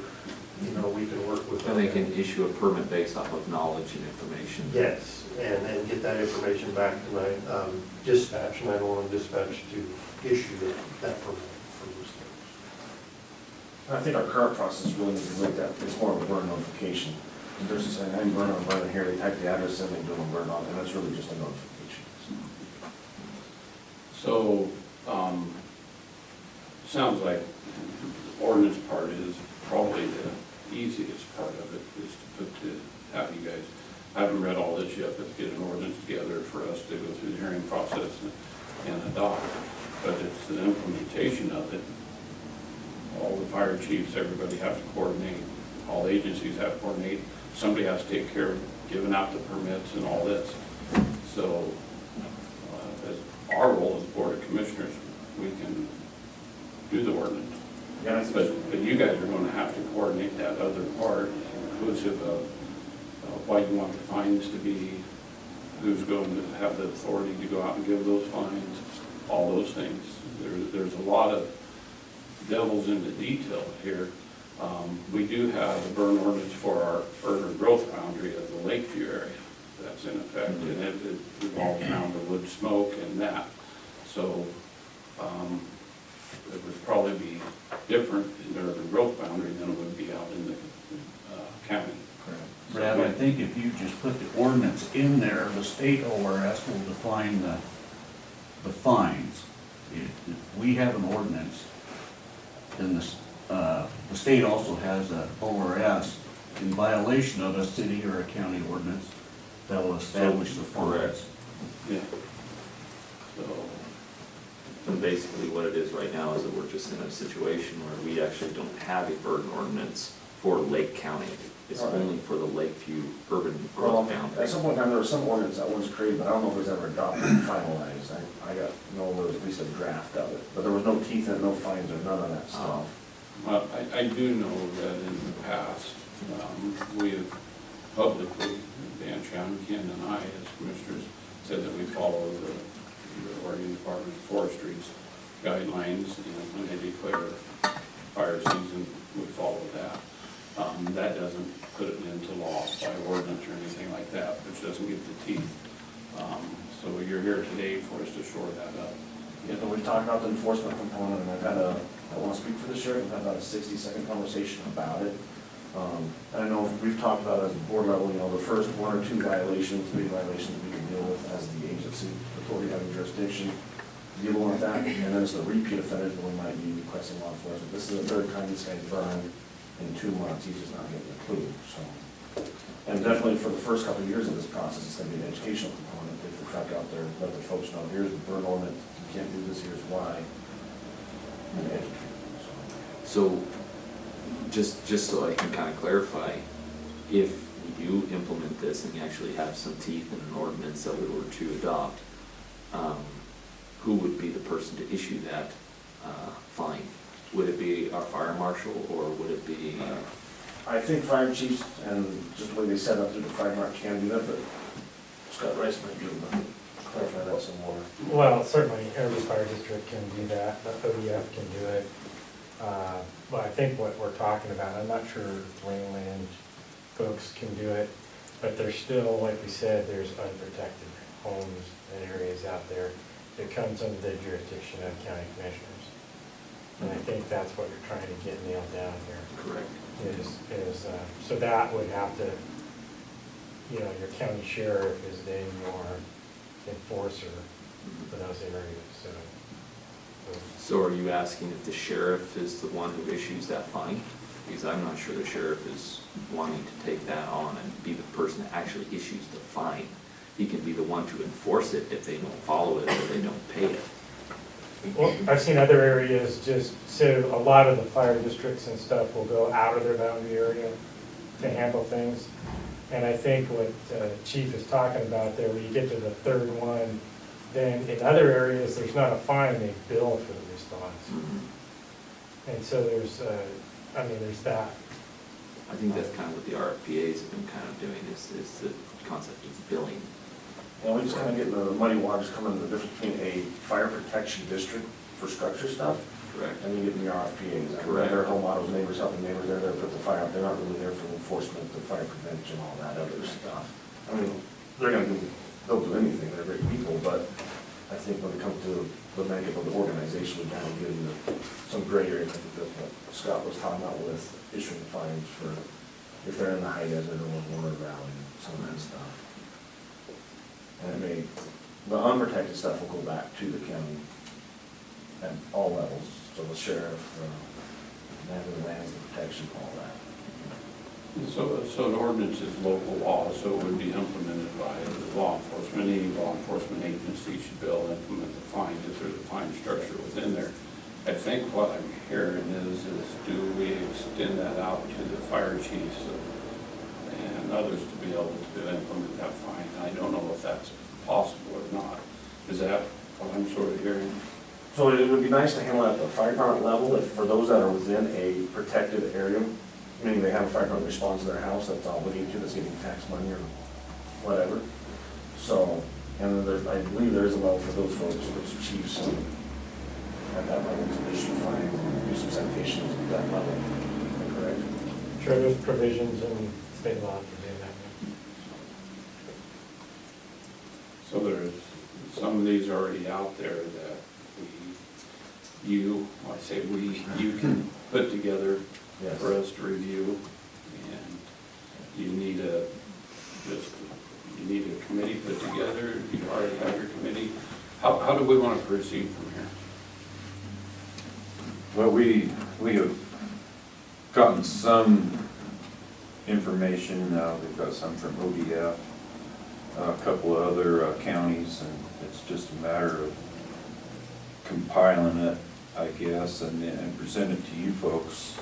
we can work with them. And they can issue a permit based off of knowledge and information. Yes, and then get that information back to dispatch, 911 dispatch, to issue that permit for those things. I think our current process really needs to look at, it's more of a burn notification. If there's just saying, I'm burning here, they type the address in, they do a burn on, and that's really just a notification. So, sounds like the ordinance part is probably the easiest part of it, is have you guys, I haven't read all this yet, but to get an ordinance together for us to go through the hearing process and adopt. But it's the implementation of it. All the fire chiefs, everybody has to coordinate, all agencies have to coordinate. Somebody has to take care of giving out the permits and all this. So, as our role as Board of Commissioners, we can do the ordinance. Yeah, But you guys are gonna have to coordinate that other part, inclusive of what you want the fines to be, who's going to have the authority to go out and give those fines, all those things. There's a lot of devils in the detail here. We do have a burn ordinance for our urban growth boundary of the Lakeview area that's in effect, and it revolves around the wood smoke and that. So, it would probably be different in the urban growth boundary than it would be out in the county. Brad, I think if you just put the ordinance in there, the state ORS will define the fines. If we have an ordinance, then the state also has a ORS in violation of a city or a county ordinance that will establish the Correct. fines. Yeah. So, And basically what it is right now is that we're just in a situation where we actually don't have a burden ordinance for Lake County. It's All right. only for the Lakeview urban Well, growth at boundary. some point in time, there was some ordinance that was created, but I don't know if it was ever adopted and finalized. I got, no, there was at least a draft of it, but there was no teeth in it, no fines or none of that stuff. well, I do know that in the past, we have publicly, Dan Chan, Ken and I, as commissioners, said that we follow the Oregon Department of Forestry's guidelines, when they declare fire season, we follow that. That doesn't put it into law by ordinance or anything like that, which doesn't give the teeth. So you're here today for us to shore that up. Yeah, but we've talked about the enforcement component, and I've had a, I want to speak for the sheriff, I've had about a 60-second conversation about it. And I know we've talked about it as a board level, you know, the first 1 or 2 violations, 3 violations we can deal with as the agency, authority having jurisdiction, dealing with that, and then it's the repeat offenders when we might be requesting law enforcement. This is the third time this guy's burned in 2 months, he's just not getting a clue, so. And definitely for the first couple of years of this process, it's gonna be an educational component, take the truck out there, let the folks know, here's the burn ordinance, you can't do this, here's why. And educate them, so. So, just so I can kind of clarify, if we do implement this and you actually have some teeth in an ordinance that we were to adopt, who would be the person to issue that fine? Would it be our fire marshal, or would it be? I think fire chiefs, and just the way they set up through the fire mark can do that, but Scott Rice might be able to clarify that some more. Well, certainly every fire district can do that, the ODF can do it. But I think what we're talking about, I'm not sure Rangeland folks can do it, but there's still, like we said, there's unprotected homes and areas out there that comes under the jurisdiction of county commissioners. And I think that's what you're trying to get nailed down here. Correct. So that would have to, you know, your county sheriff is then your enforcer for those areas, so. So are you asking if the sheriff is the one who issues that fine? Because I'm not sure the sheriff is wanting to take that on and be the person that actually issues the fine. He can be the one to enforce it if they don't follow it or they don't pay it. Well, I've seen other areas just, so a lot of the fire districts and stuff will go out of their boundary area to handle things. And I think what Chief is talking about there, when you get to the third one, then in other areas, there's not a fine, they bill for the response. And so there's that. I think that's kind of what the RFPA's have been kind of doing, is the concept of billing. And we just kind of get the muddy waters coming in the difference between a fire protection district for structure stuff. Correct. And you get the RFPA's. Correct. They're home models, neighbors helping neighbors, they're there to put the fire out, they're not really there for enforcement, the fire prevention, all that other stuff. I mean, they're gonna do, they'll do anything, they're great people, but I think when it comes to the makeup of the organization, we kind of get into some gray area. I think that's what Scott was talking about with issuing fines for if they're in the high desert or Warner Valley, some of that stuff. And it may, the unprotected stuff will go back to the county at all levels, so the sheriff, the lands, the protection, all that. So an ordinance is local law, so it would be implemented by the law enforcement. Any law enforcement agency should be able to implement the fines if there's a fine structure within there. I think what I'm hearing is do we extend that out to the fire chiefs and others to be able to implement that fine? I don't know if that's possible or not. Is that what I'm sort of hearing? So it would be nice to handle it at the fire department level, if for those that are within a protected area, meaning they have a fire department response to their house that's obligated to, that's getting tax money or whatever. So, and then there's, I believe there is a level for those folks, those chiefs, at that level to issue fines, do some citations at that level, am I correct? Sure, there's provisions in state law for doing that. So there's some of these already out there that you can put together Yes. for us to review, and you need a committee put together. You already have your committee. How do we want to proceed from here? Well, we have gotten some information. We've got some from ODF, a couple of other counties, and it's just a matter of compiling it, I guess, and present it to you folks.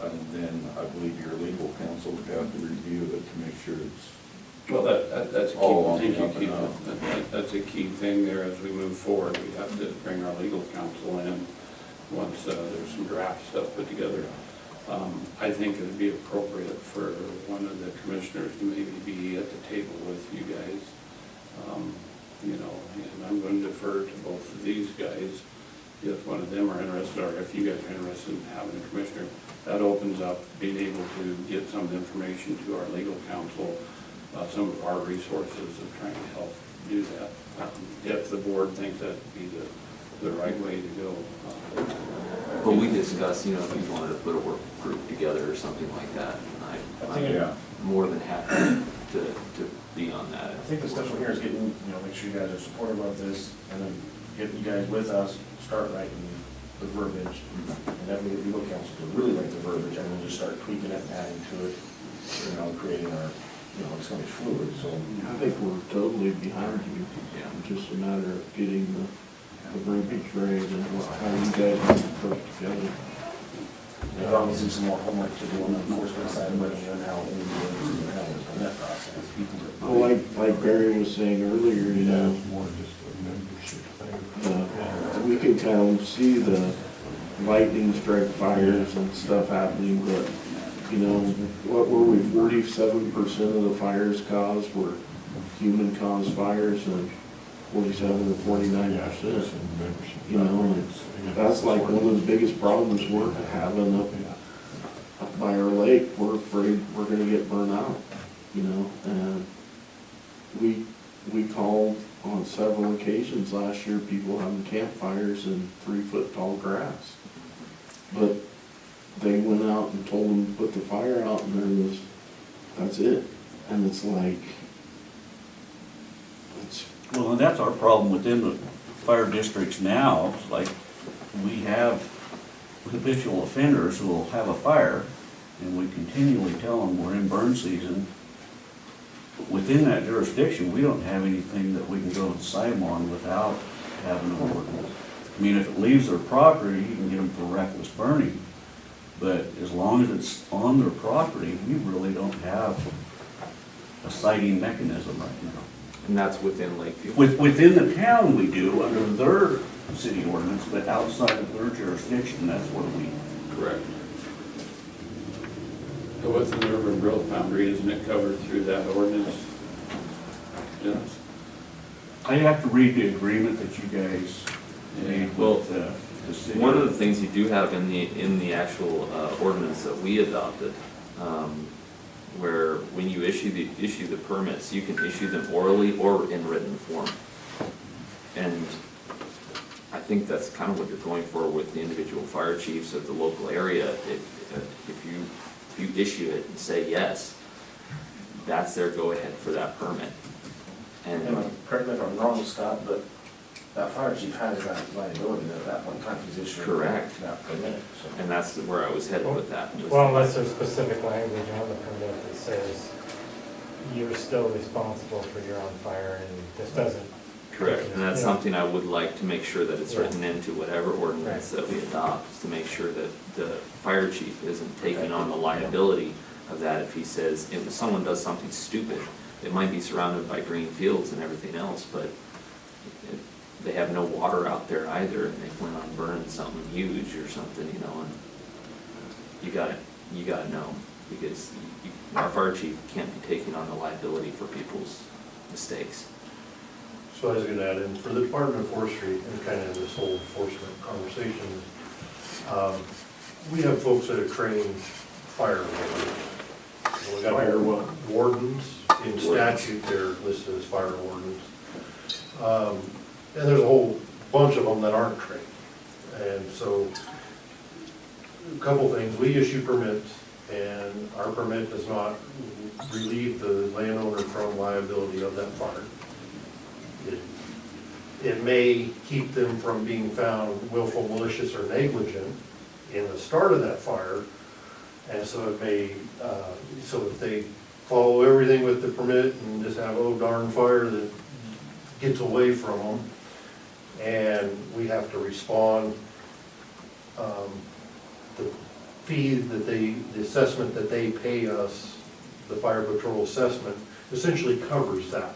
And then I believe your legal counsel would have to review it to make sure it's Well, that's a all on key, the up and up. that's a key thing there as we move forward. We have to bring our legal counsel in once there's some draft stuff put together. I think it'd be appropriate for one of the commissioners to maybe be at the table with you guys. You know, and I'm going to defer to both of these guys if one of them are interested, or if you guys are interested in having a commissioner. That opens up being able to get some information to our legal counsel, some of our resources of trying to help do that. If the board thinks that'd be the right way to go. Well, we discussed, you know, if you wanted to put a work group together or something like that, and I'm more than happy to be on that. I think the steps from here is getting, you know, make sure you guys are supportive of this, and then getting you guys with us, start writing the verbiage, and then we get legal counsel to really write the verbiage, and then just start tweaking it and adding to it, you know, creating our, you know, it's gonna be fluid, so. I think we're totally behind you. Yeah. It's just a matter of getting the verbiage right and how you guys want to put it together. There's obviously some more homework to do on the enforcement side, but you know, how we do that process. Well, like Barry was saying earlier, you know, More just a membership thing. we can kind of see the lightning strike fires and stuff happening, but, you know, what were we, 47% of the fires caused were human-caused fires, and 47 to 49%. You know, and that's like one of the biggest problems we're having up by our lake. We're afraid we're gonna get burned out, you know, and we called on several occasions last year, people having campfires in 3-foot tall grass. But they went out and told them to put the fire out, and that's it. And it's like, Well, and that's our problem within the fire districts now. It's like, we have habitual offenders who will have a fire, and we continually tell them we're in burn season. Within that jurisdiction, we don't have anything that we can go and cite them on without having an ordinance. I mean, if it leaves their property, you can get them for reckless burning, but as long as it's on their property, we really don't have a citing mechanism right now. And that's within Lakeview. Within the town, we do, under their city ordinance, but outside of their jurisdiction, that's where we. Correct. So within the urban growth boundary, isn't it covered through that ordinance? Yes. I have to read the agreement that you guys made with the city. One of the things you do have in the actual ordinance that we adopted, where when you issue the permits, you can issue them orally or in written form. And I think that's kind of what you're going for with the individual fire chiefs of the local area. If you issue it and say yes, that's their go-ahead for that permit. And correct me if I'm wrong, Scott, but that fire chief has that liability at that point in time, he's issuing. Correct. That permit, so. and that's where I was headed with that. Well, unless there's specific language on the permit that says you're still responsible for your own fire, and this doesn't. Correct, and that's Yeah. something I would like to make sure that it's Yeah. written into whatever ordinance that we adopt, is to make sure that the fire chief isn't taking on the liability of that if he says, if someone does something stupid, it might be surrounded by green fields and everything else, but they have no water out there either, and they plan on burning something huge or something, you know, and you gotta know, because our fire chief can't be taking on the liability for people's mistakes. So I was gonna add in, for the Department of Forestry, and kind of this whole enforcement conversation, we have folks that are trained fire wardens. We got Fire what? wardens, in statute, they're listed as fire wardens. And there's a whole bunch of them that aren't trained. And so, a couple things, we issue permits, and our permit does not relieve the landowner from liability of that fire. It may keep them from being found willful, malicious, or negligent in the start of that fire, And so it may, so if they follow everything with the permit and just have, oh darn fire that gets away from them, and we have to respond, the fee that the assessment that they pay us, the fire patrol assessment, essentially covers that.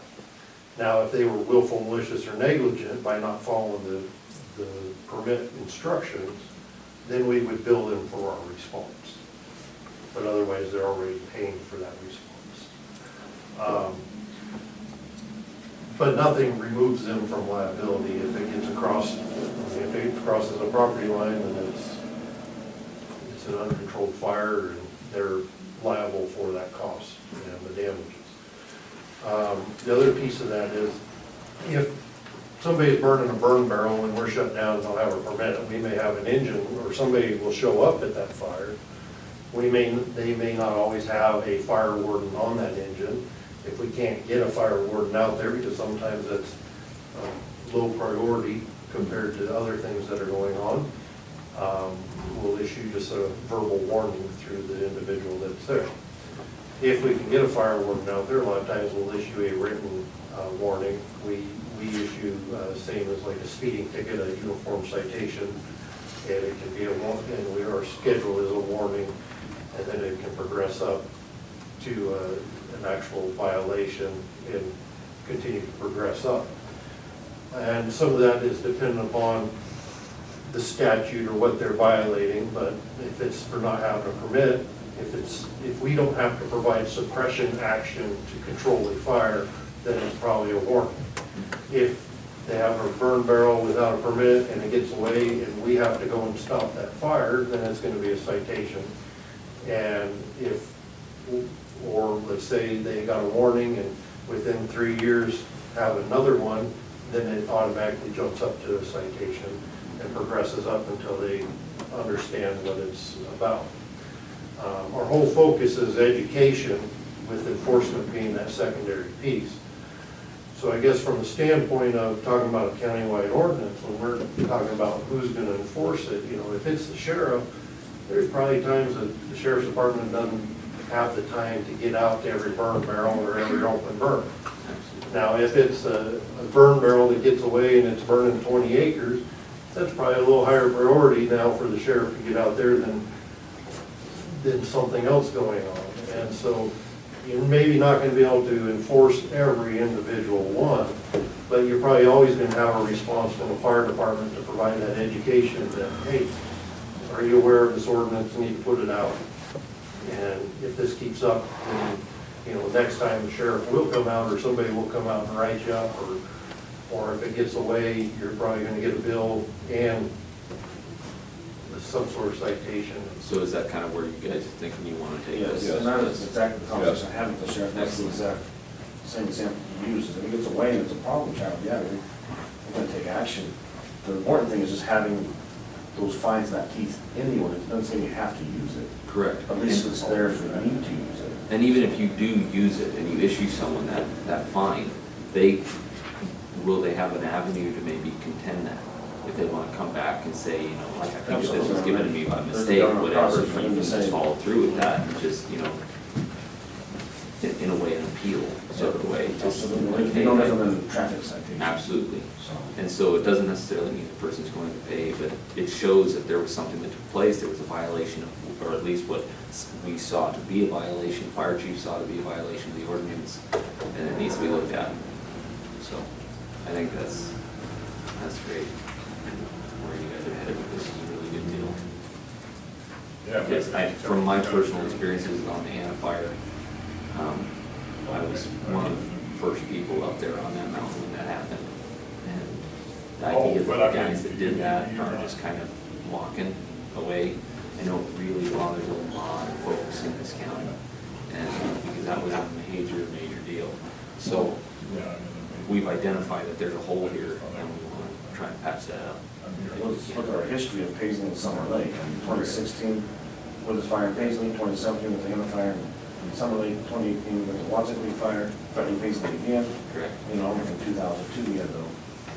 Now, if they were willful, malicious, or negligent by not following the permit instructions, then we would bill them for our response. But otherwise, they're already paying for that response. But nothing removes them from liability if it gets across, if it crosses a property line, then it's an uncontrolled fire, and they're liable for that cost and the damages. The other piece of that is, if somebody's burning a burn barrel and we're shut down and don't have a permit, we may have an engine, or somebody will show up at that fire. They may not always have a fire warden on that engine. If we can't get a fire warden out there, because sometimes that's low priority compared to other things that are going on, we'll issue just a verbal warning through the individual that's there. If we can get a fire warden out there, a lot of times we'll issue a written warning. We issue, same as like a speeding ticket, a uniform citation, and it can be and our schedule is a warning, and then it can progress up to an actual violation and continue to progress up. And some of that is dependent upon the statute or what they're violating, but if it's for not having a permit, if we don't have to provide suppression action to control the fire, then it's probably a warning. If they have a burn barrel without a permit and it gets away and we have to go and stop that fire, then it's going to be a citation. And or let's say they got a warning and within 3 years have another one, then it automatically jumps up to a citation and progresses up until they understand what it's about. Our whole focus is education, with enforcement being that secondary piece. So I guess from the standpoint of talking about a countywide ordinance, when we're talking about who's going to enforce it, if it's the sheriff, there's probably times that the sheriff's department doesn't have the time to get out to every burn barrel or every open burn. Now, if it's a burn barrel that gets away and it's burning 20 acres, that's probably a little higher priority now for the sheriff to get out there than something else going on. And so you're maybe not going to be able to enforce every individual one, but you're probably always going to have a response from the fire department to provide that education that, hey, are you aware of this ordinance, you need to put it out. And if this keeps up, then, next time the sheriff will come out or somebody will come out and write you up, or if it gets away, you're probably going to get a bill and some sort of citation. So is that kind of where you guys are thinking you want to take Yes, this? and that is exactly the conversation I had with the sheriff. That's the exact same example he uses. If it gets away and it's a problem child, yeah, we're going to take action. The important thing is just having those fines and that teeth in the ordinance. It doesn't say you have to use it. Correct. At least it's there if you need to use it. And even if you do use it and you issue someone that fine, will they have an avenue to maybe contend that? If they want to come back and say, like, I think this was given to me by mistake, whatever, if you can just follow through with that and just, in a way, an appeal sort of way. Absolutely. Like, You don't have them in traffic citation. Absolutely. And so it doesn't necessarily mean the person's going to pay, but it shows that there was something that took place, there was a violation of, or at least what we saw to be a violation, fire chief saw to be a violation of the ordinance, and it needs to be looked at. So I think that's great. Where you guys are headed with this is a really good deal. Yes, from my personal experiences on the Anna fire, I was one of the first people up there on that mountain when that happened. And the idea that the guys that did that are just kind of walking away, I know it really bothers a lot of folks in this county. And because that was a major deal. So we've identified that there's a hole here and we want to try and patch that up. Let's look at our history of Paisley and Summer Lake. In 2016, with this fire in Paisley, 2017 with the Anna fire in Summer Lake, 2018 with the Watson Creek fire, threatening Paisley again. Correct. In 2002, we had the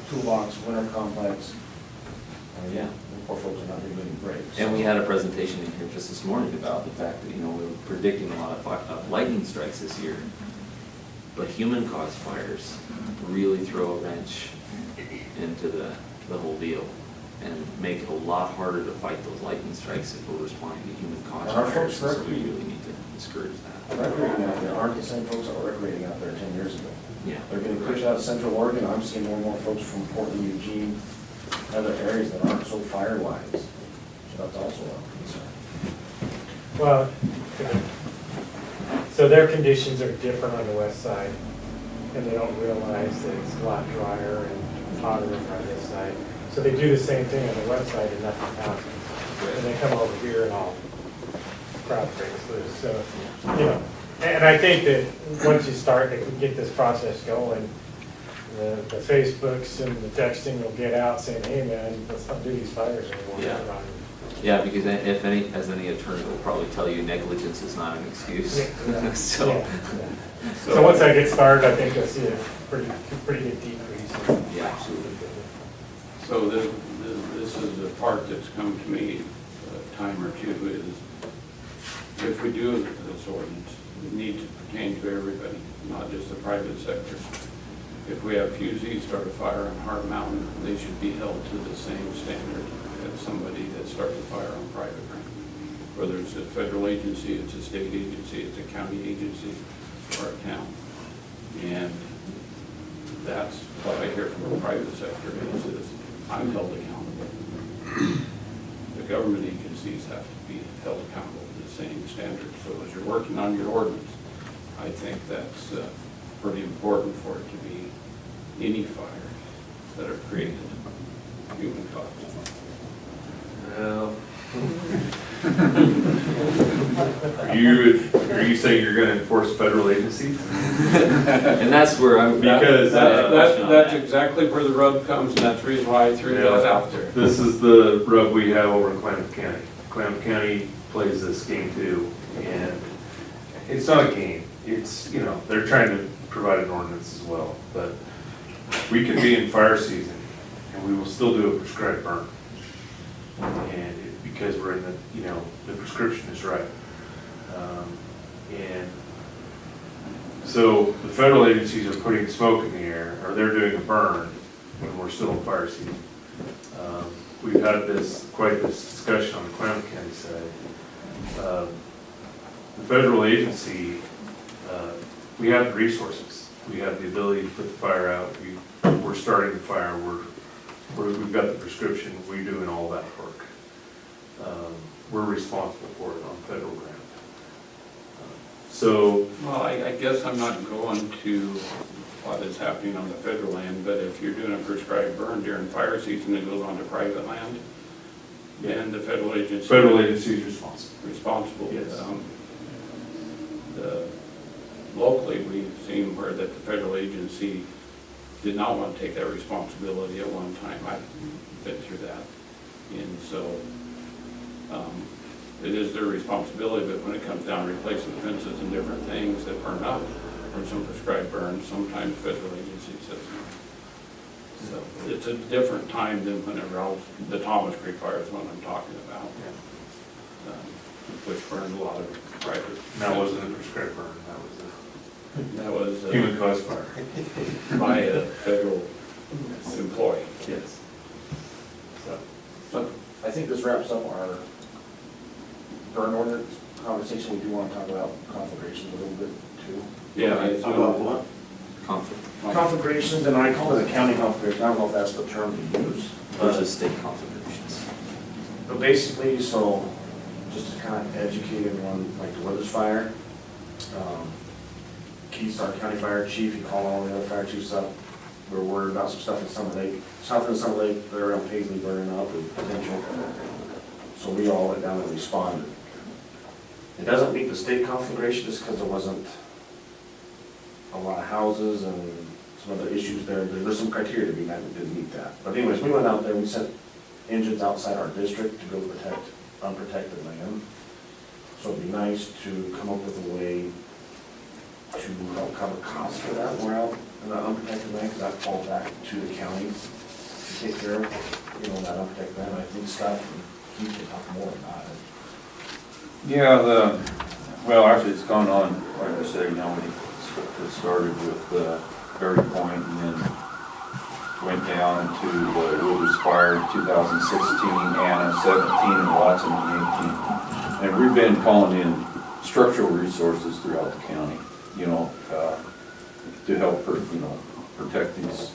toolbox winter complex. Yeah. or folks are not getting breaks. And we had a presentation in here just this morning about the fact that, you know, we were predicting a lot of lightning strikes this year. But human-caused fires really throw a wrench into the whole deal and make it a lot harder to fight those lightning strikes if we're responding to human-caused And our fires. folks So we really need to discourage that. Recreating out there aren't the same folks that were recreating out there 10 years ago. Yeah. They're getting pushed out of Central Oregon. I'm seeing more and more folks from Portland, Eugene, other areas that aren't so fire-wise. So that's also a concern. Well, so their conditions are different on the west side, and they don't realize that it's a lot drier and hotter on this side. So they do the same thing on the west side and nothing happens. And they come over here and all crowd breaks loose. So, you know, and I think that once you start, if we get this process going, the Facebooks and the texting will get out saying, hey man, let's not do these fires anymore. Yeah. Yeah, because if any, as any attorney will probably tell you, negligence is not an excuse. Yeah. So. Yeah. So once I get started, I think you'll see a pretty good decrease. Yeah, absolutely. So this is the part that's come to me a time or two is, if we do this ordinance, it needs to pertain to everybody, not just the private sector. If we have fusees start a fire on Hart Mountain, they should be held to the same standard as somebody that starts a fire on private ground. Whether it's a federal agency, it's a state agency, it's a county agency, or a town. And that's what I hear from the private sector is I'm held accountable. The government agencies have to be held accountable to the same standards. So as you're working on your ordinance, I think that's pretty important for it to be any fires that are created, human caused. Well, are you saying you're gonna enforce federal agencies? And that's where I'm. Because, That's exactly where the rub comes, and that's the reason why I threw that out there. This is the rub we have over in Klamath County. Klamath County plays this game too, and it's not a game. It's, you know, they're trying to provide an ordinance as well, but we can be in fire season and we will still do a prescribed burn. And because we're in the, you know, the prescription is right. And so the federal agencies are putting smoke in the air, or they're doing a burn when we're still in fire season. We've had quite this discussion on the Klamath County side. The federal agency, we have the resources. We have the ability to put the fire out. We're starting the fire. We've got the prescription. We're doing all that work. We're responsible for it on federal ground. So, Well, I guess I'm not going to what is happening on the federal land, but if you're doing a prescribed burn during fire season that goes onto private land, then the federal agency. federal agency is responsible. Responsible. Yes. Locally, we've seen where that the federal agency did not want to take that responsibility at one time. I've been through that. And so, it is their responsibility, but when it comes down to replacing fences and different things that burn up from some prescribed burns, sometimes federal agency says no. So it's a different time than whenever the Thomas Creek fire is what I'm talking about. Which burned a lot of private. That wasn't a prescribed burn. That was Human caused fire. by a federal employee. Yes. So I think this wraps up our burn ordinance conversation. We do want to talk about conflagrations a little bit too. Yeah. About what? Conflict Conflagrations, and I call it a county conflagration. I don't know if that's the term to use. versus state conflagrations. But basically, so just to kind of educate everyone, like the Weathers fire, Keith's our county fire chief. He called all the other fire chiefs up. We were worried about some stuff in Summer Lake, south of Summer Lake, they're around Paisley burning up and potential. So we all went down and responded. It doesn't meet the state conflagration just because there wasn't a lot of houses and some other issues there. There's some criteria to be met that didn't meet that. But anyways, we went out there, we sent engines outside our district to go protect unprotected land. So it'd be nice to come up with a way to help cover costs for that. We're out in the unprotected land because that falls back to the county to take care of. you know, that unprotected land, I think Scott can talk more about it. Yeah, well, actually, it's gone on, like I say, it started with Berry Point and then went down to the Withers Fire in 2016, Anna 17, and Watson in 18. And we've been calling in structural resources throughout the county, to help, protect these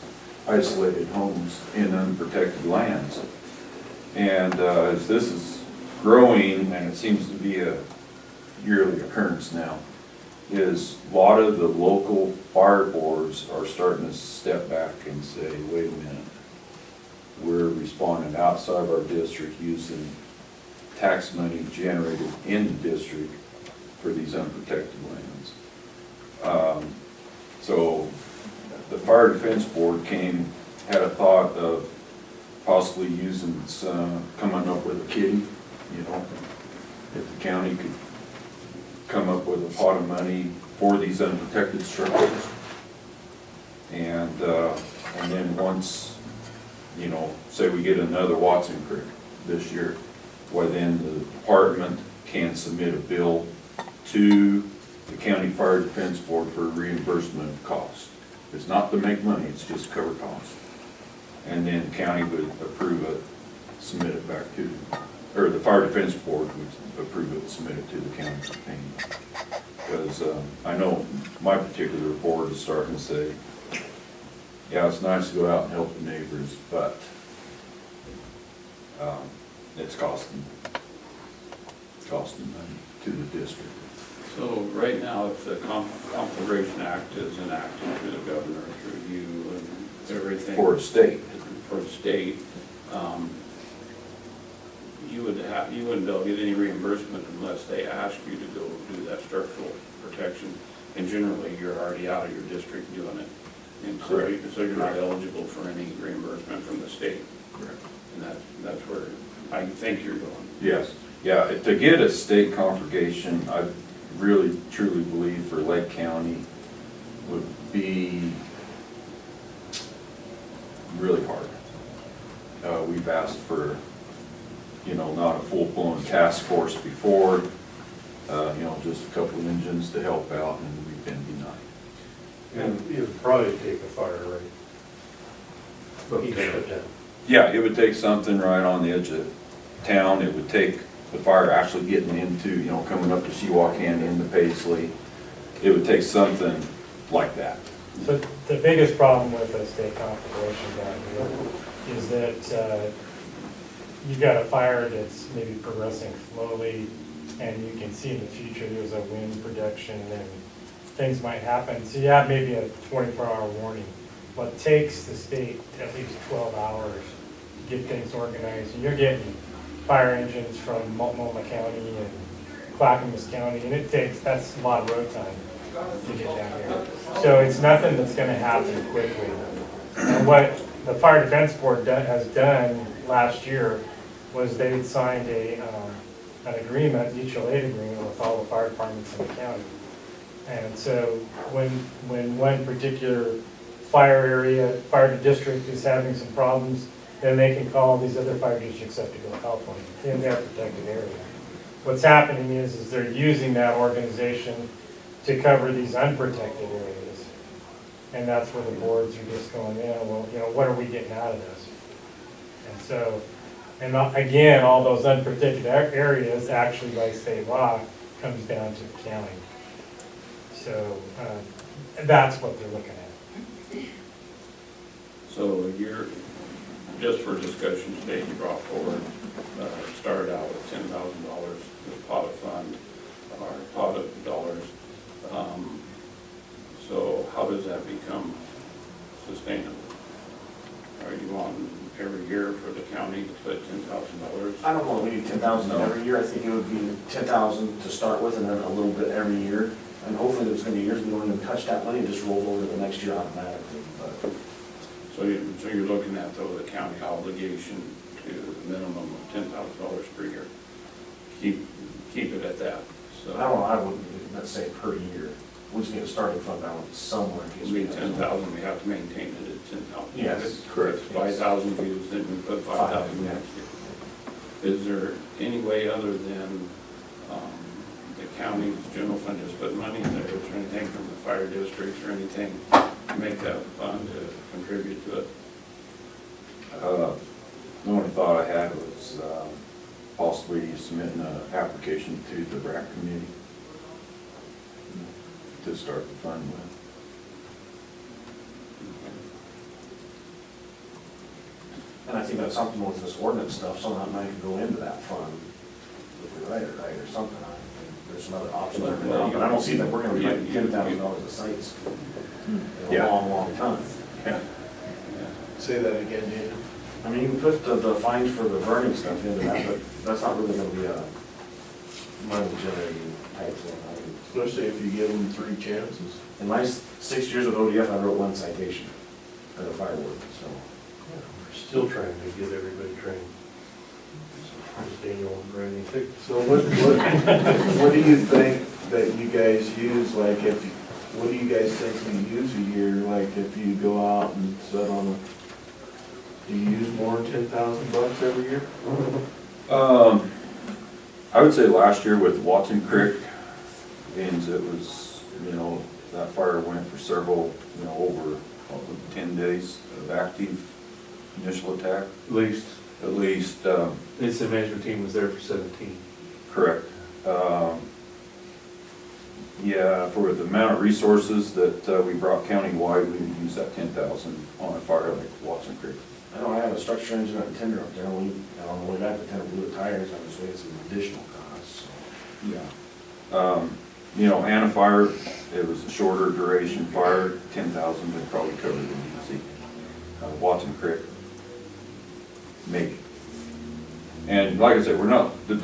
isolated homes in unprotected lands. And as this is growing, and it seems to be a yearly occurrence now, is a lot of the local fire boards are starting to step back and say, wait a minute, we're responding outside of our district using tax money generated in the district for these unprotected lands. So the Fire Defense Board had a thought of possibly using coming up with a kitty, if the county could come up with a pot of money for these unprotected structures. And then once, say we get another Watson Creek this year, well, then the department can submit a bill to the County Fire Defense Board for reimbursement of costs. It's not to make money, it's just cover costs. And then the county would approve it, submit it back to, or the Fire Defense Board would approve it, submit it to the county for payment. Because I know my particular board is starting to say, yeah, it's nice to go out and help the neighbors, but it's costing money to the district. So right now, if the Conflagration Act is enacted through the governor, through you and everything. For a state. For the state, you wouldn't be able to get any reimbursement unless they ask you to go do that structural protection. And generally, you're already out of your district doing it. And so you're not eligible for any reimbursement from the state. Correct. And that's where I think you're going. Yes, yeah, to get a state conflagration, I really truly believe for Lake County would be really hard. We've asked for, not a full-blown task force before, just a couple of engines to help out, and we've been denied. And it would probably take a fire rate. Yeah, it would take something right on the edge of town. It would take the fire actually getting into, coming up to Shiwakan into Paisley. It would take something like that. So the biggest problem with a state conflagration down here is that you've got a fire that's maybe progressing slowly, and you can see in the future there's a wind production and things might happen. So you have maybe a 24-hour warning. Well, it takes the state at least 12 hours to get things organized. And you're getting fire engines from Multnomah County and Clackamas County, and that's a lot of road time to get down here. So it's nothing that's going to happen quickly. And what the Fire Defense Board has done last year was they signed an agreement, mutual aid agreement with all the fire departments in the county. And so when one particular fire district is having some problems, then they can call these other fire districts up to go help them in their protected area. What's happening is they're using that organization to cover these unprotected areas. And that's where the boards are just going, well, what are we getting out of this? And so, and again, all those unprotected areas, actually by state law, comes down to the county. So that's what they're looking at. So just for discussion today, you brought forward, started out with $10,000, this pot of fund, or pot of dollars. So how does that become sustainable? Are you wanting every year for the county to put $10,000? I don't know, we need 10,000 every year. I think it would be 10,000 to start with, and then a little bit every year. And hopefully there's gonna be years we don't even touch that money, it just rolls over to the next year automatically, but. So you're looking at, though, the county obligation to a minimum of $10,000 per year. Keep it at that, so. I don't know, I wouldn't, let's say per year. we just need a starting fund balance somewhere in case We we need have 10,000, we have to maintain it at 10,000. Yes. Correct. 5,000 views, then we put 5,000 Yeah. next year. Is there any way other than the county's general fund just put money in there? Is there anything from the fire districts or anything to make that fund to contribute to it? The only thought I had was possibly submitting an application to the BRAC committee to start the fund with. And I think that's something with this ordinance stuff, some of that money could go into that fund if we write it right or something. I think there's some other options there, but I don't see that we're gonna be paying $10,000 a sites in a Yeah. long, long time. Yeah. Say that again, Dan. I mean, you can put the fines for the burning stuff into that, but that's not really gonna be a money generating type thing. I mean, Especially if you give them 3 chances. in my 6 years with ODF, I wrote 1 citation for the fireworks, so. Still trying to get everybody trained. Daniel won't write anything. So what do you think that you guys use, like what do you guys think you use a year, like if you go out and set on do you use more than $10,000 every year? I would say last year with Watson Creek, means it was, that fire went for several, over 10 days of active initial attack, At least, at least, incident management team was there for 17. correct. Yeah, for the amount of resources that we brought countywide, we would use that 10,000 on a fire like Watson Creek. I know I have a structure engineer and tender up there, and on the way back, the tender blew the tires, I was waiting some additional costs, so. Yeah. Anna fire, it was a shorter duration fire, 10,000 would probably cover it easy. Watson Creek, maybe. And like I said, we're not, the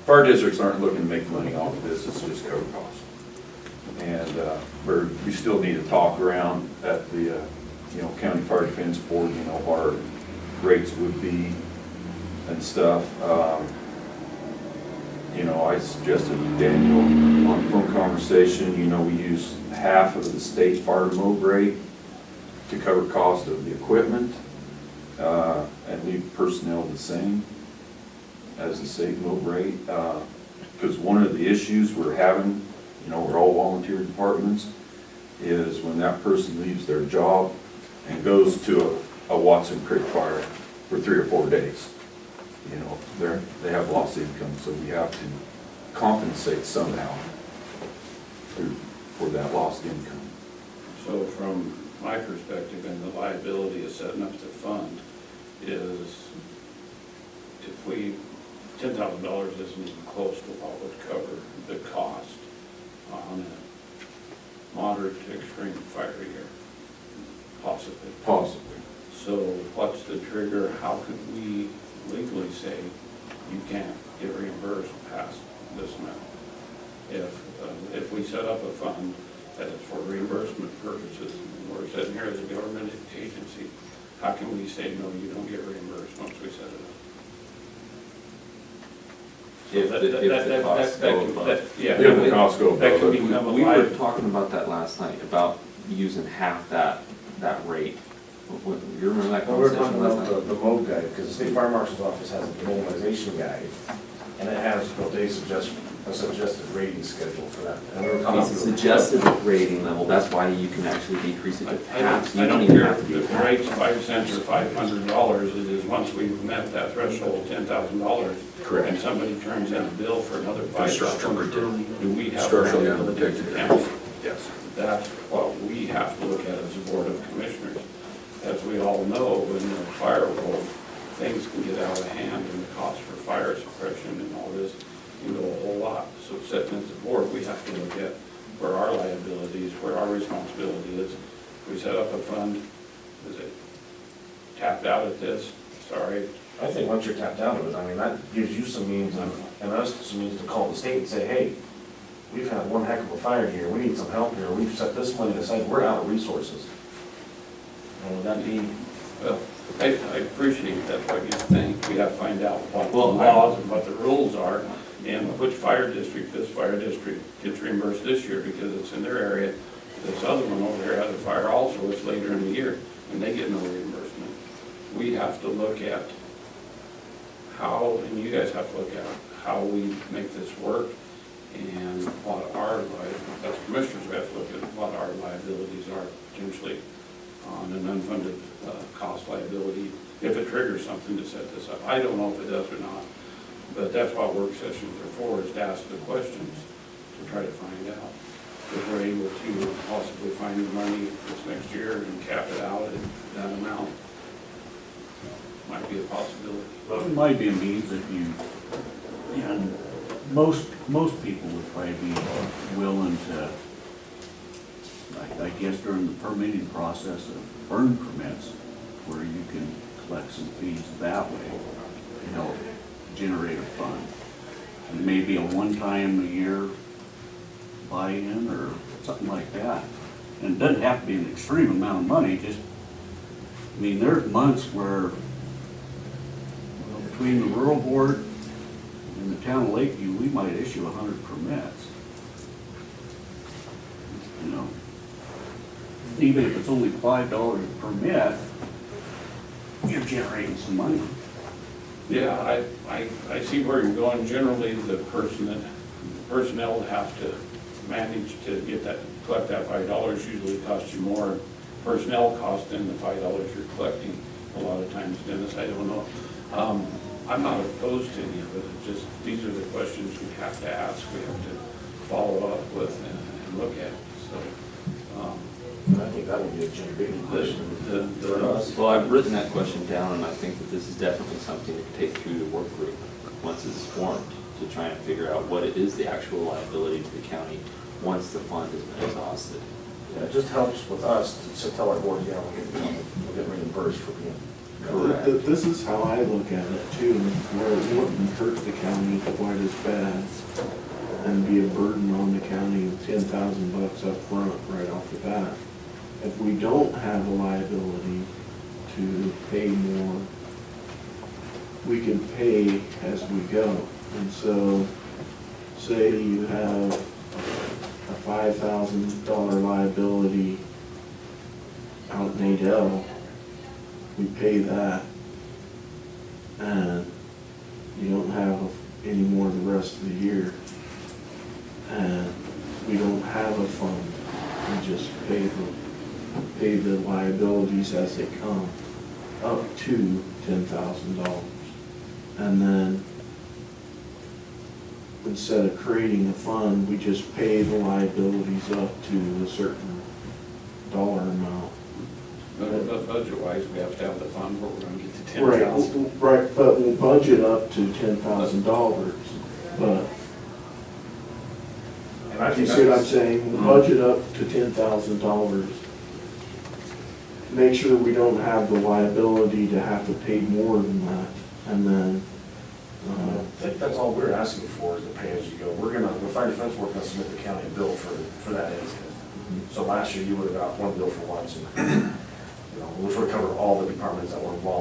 fire districts aren't looking to make money off of this, it's just code costs. And we still need to talk around at the, county fire defense board, what our rates would be and stuff. I suggested to Daniel on phone conversation, we use half of the state fire mob rate to cover cost of the equipment, and leave personnel the same as the state mob rate. Because one of the issues we're having, we're all volunteer departments, is when that person leaves their job and goes to a Watson Creek fire for 3 or 4 days. They have lost income, so we have to compensate somehow for that lost income. So from my perspective, and the liability of setting up the fund is, if $10,000 isn't even close to what would cover the cost on a moderate to extreme fire year, possibly. Possibly. So what's the trigger? How could we legally say you can't get reimbursed past this amount? If we set up a fund that is for reimbursement purposes, and we're sitting here as a government agency, how can we say, no, you don't get reimbursed once we set it up? If the costs go above. Yeah. If the costs go That above. could become a We were liability. talking about that last night, about using half that rate. You remember that Well, we were conversation talking last about night? the MOB guide, because the state fire marshal's office has a demobilization guide, and it has what they suggest, a suggested rating schedule for that. And we were talking It's a suggested rating level, that's why you can actually decrease it to half. So I you don't even care have to if be the half. rate's 5 cents or $500, it is once we've met that threshold, $10,000. Correct. And somebody turns in a bill for another $5,000, do we have? Structural liability as a damage. county? Yes. That's what we have to look at as a board of commissioners. As we all know, in the fire world, things can get out of hand, and the cost for fire suppression and all this can go a whole lot. So sitting as a board, we have to look at where our liabilities, where our responsibility is. If we set up a fund, is it tapped out at this? Sorry. I think once you're tapped out of it, I mean, that gives you some means, and us some means to call the state and say, hey, we've had one heck of a fire here, we need some help here, we've set this money aside, we're out of resources. And would that be? Well, I appreciate that's what you think. We have to find out what the Well, laws and what the rules are. and which fire district, this fire district gets reimbursed this year because it's in their area. This other one over here has a fire also, it's later in the year, and they get no reimbursement. We have to look at how, and you guys have to look at how we make this work and what our, as commissioners, we have to look at what our liabilities are potentially on an unfunded cost liability, if it triggers something to set this up. I don't know if it does or not, but that's what work sessions are for, is to ask the questions to try to find out. If we're able to possibly find the money this next year and cap it out at that amount, might be a possibility. Well, it might be a means if you, and most people would probably be willing to, I guess during the permitting process of burn permits, where you can collect some fees that way to help generate a fund. And maybe a one-time a year buy-in or something like that. And it doesn't have to be an extreme amount of money, just, I mean, there's months where, well, between the rural board and the town of Lakeview, we might issue 100 permits. You know, even if it's only $5 a permit, you're generating some money. Yeah, I see where you're going. Generally, the personnel have to manage to get that, collect that $5 usually costs you more personnel cost than the $5 you're collecting a lot of times, Dennis. I don't know. I'm not opposed to any of it. It's just, these are the questions we have to ask, we have to follow up with and look at. So, I think that would be a Jim Biggie question for us. Well, I've written that question down, and I think that this is definitely something to take through the work group once it's formed, to try and figure out what it is the actual liability to the county once the fund has been exhausted. Yeah, it just helps with us to tell our board, yeah, we'll get reimbursed for being. Correct. This is how I look at it too, where it wouldn't hurt the county quite as bad and be a burden on the county of $10,000 up front right off the bat. If we don't have a liability to pay more, we can pay as we go. And so, say you have a $5,000 liability out in Adel, we pay that, and you don't have any more the rest of the year, and we don't have a fund, we just pay the liabilities as they come, up to $10,000. And then, instead of creating a fund, we just pay the liabilities up to a certain dollar amount. but budget-wise, we have to have the fund where we're gonna get the $10,000. Right, but we'll budget up to $10,000, but, And I you think see what I'm that's, saying? We'll budget up to $10,000. Make sure we don't have the liability to have to pay more than that, and then, I think that's all we're asking for is the pay as you go. The fire defense work gonna submit the county a bill for that incident. So last year you would have got one bill for once, and, which would cover all the departments that were involved.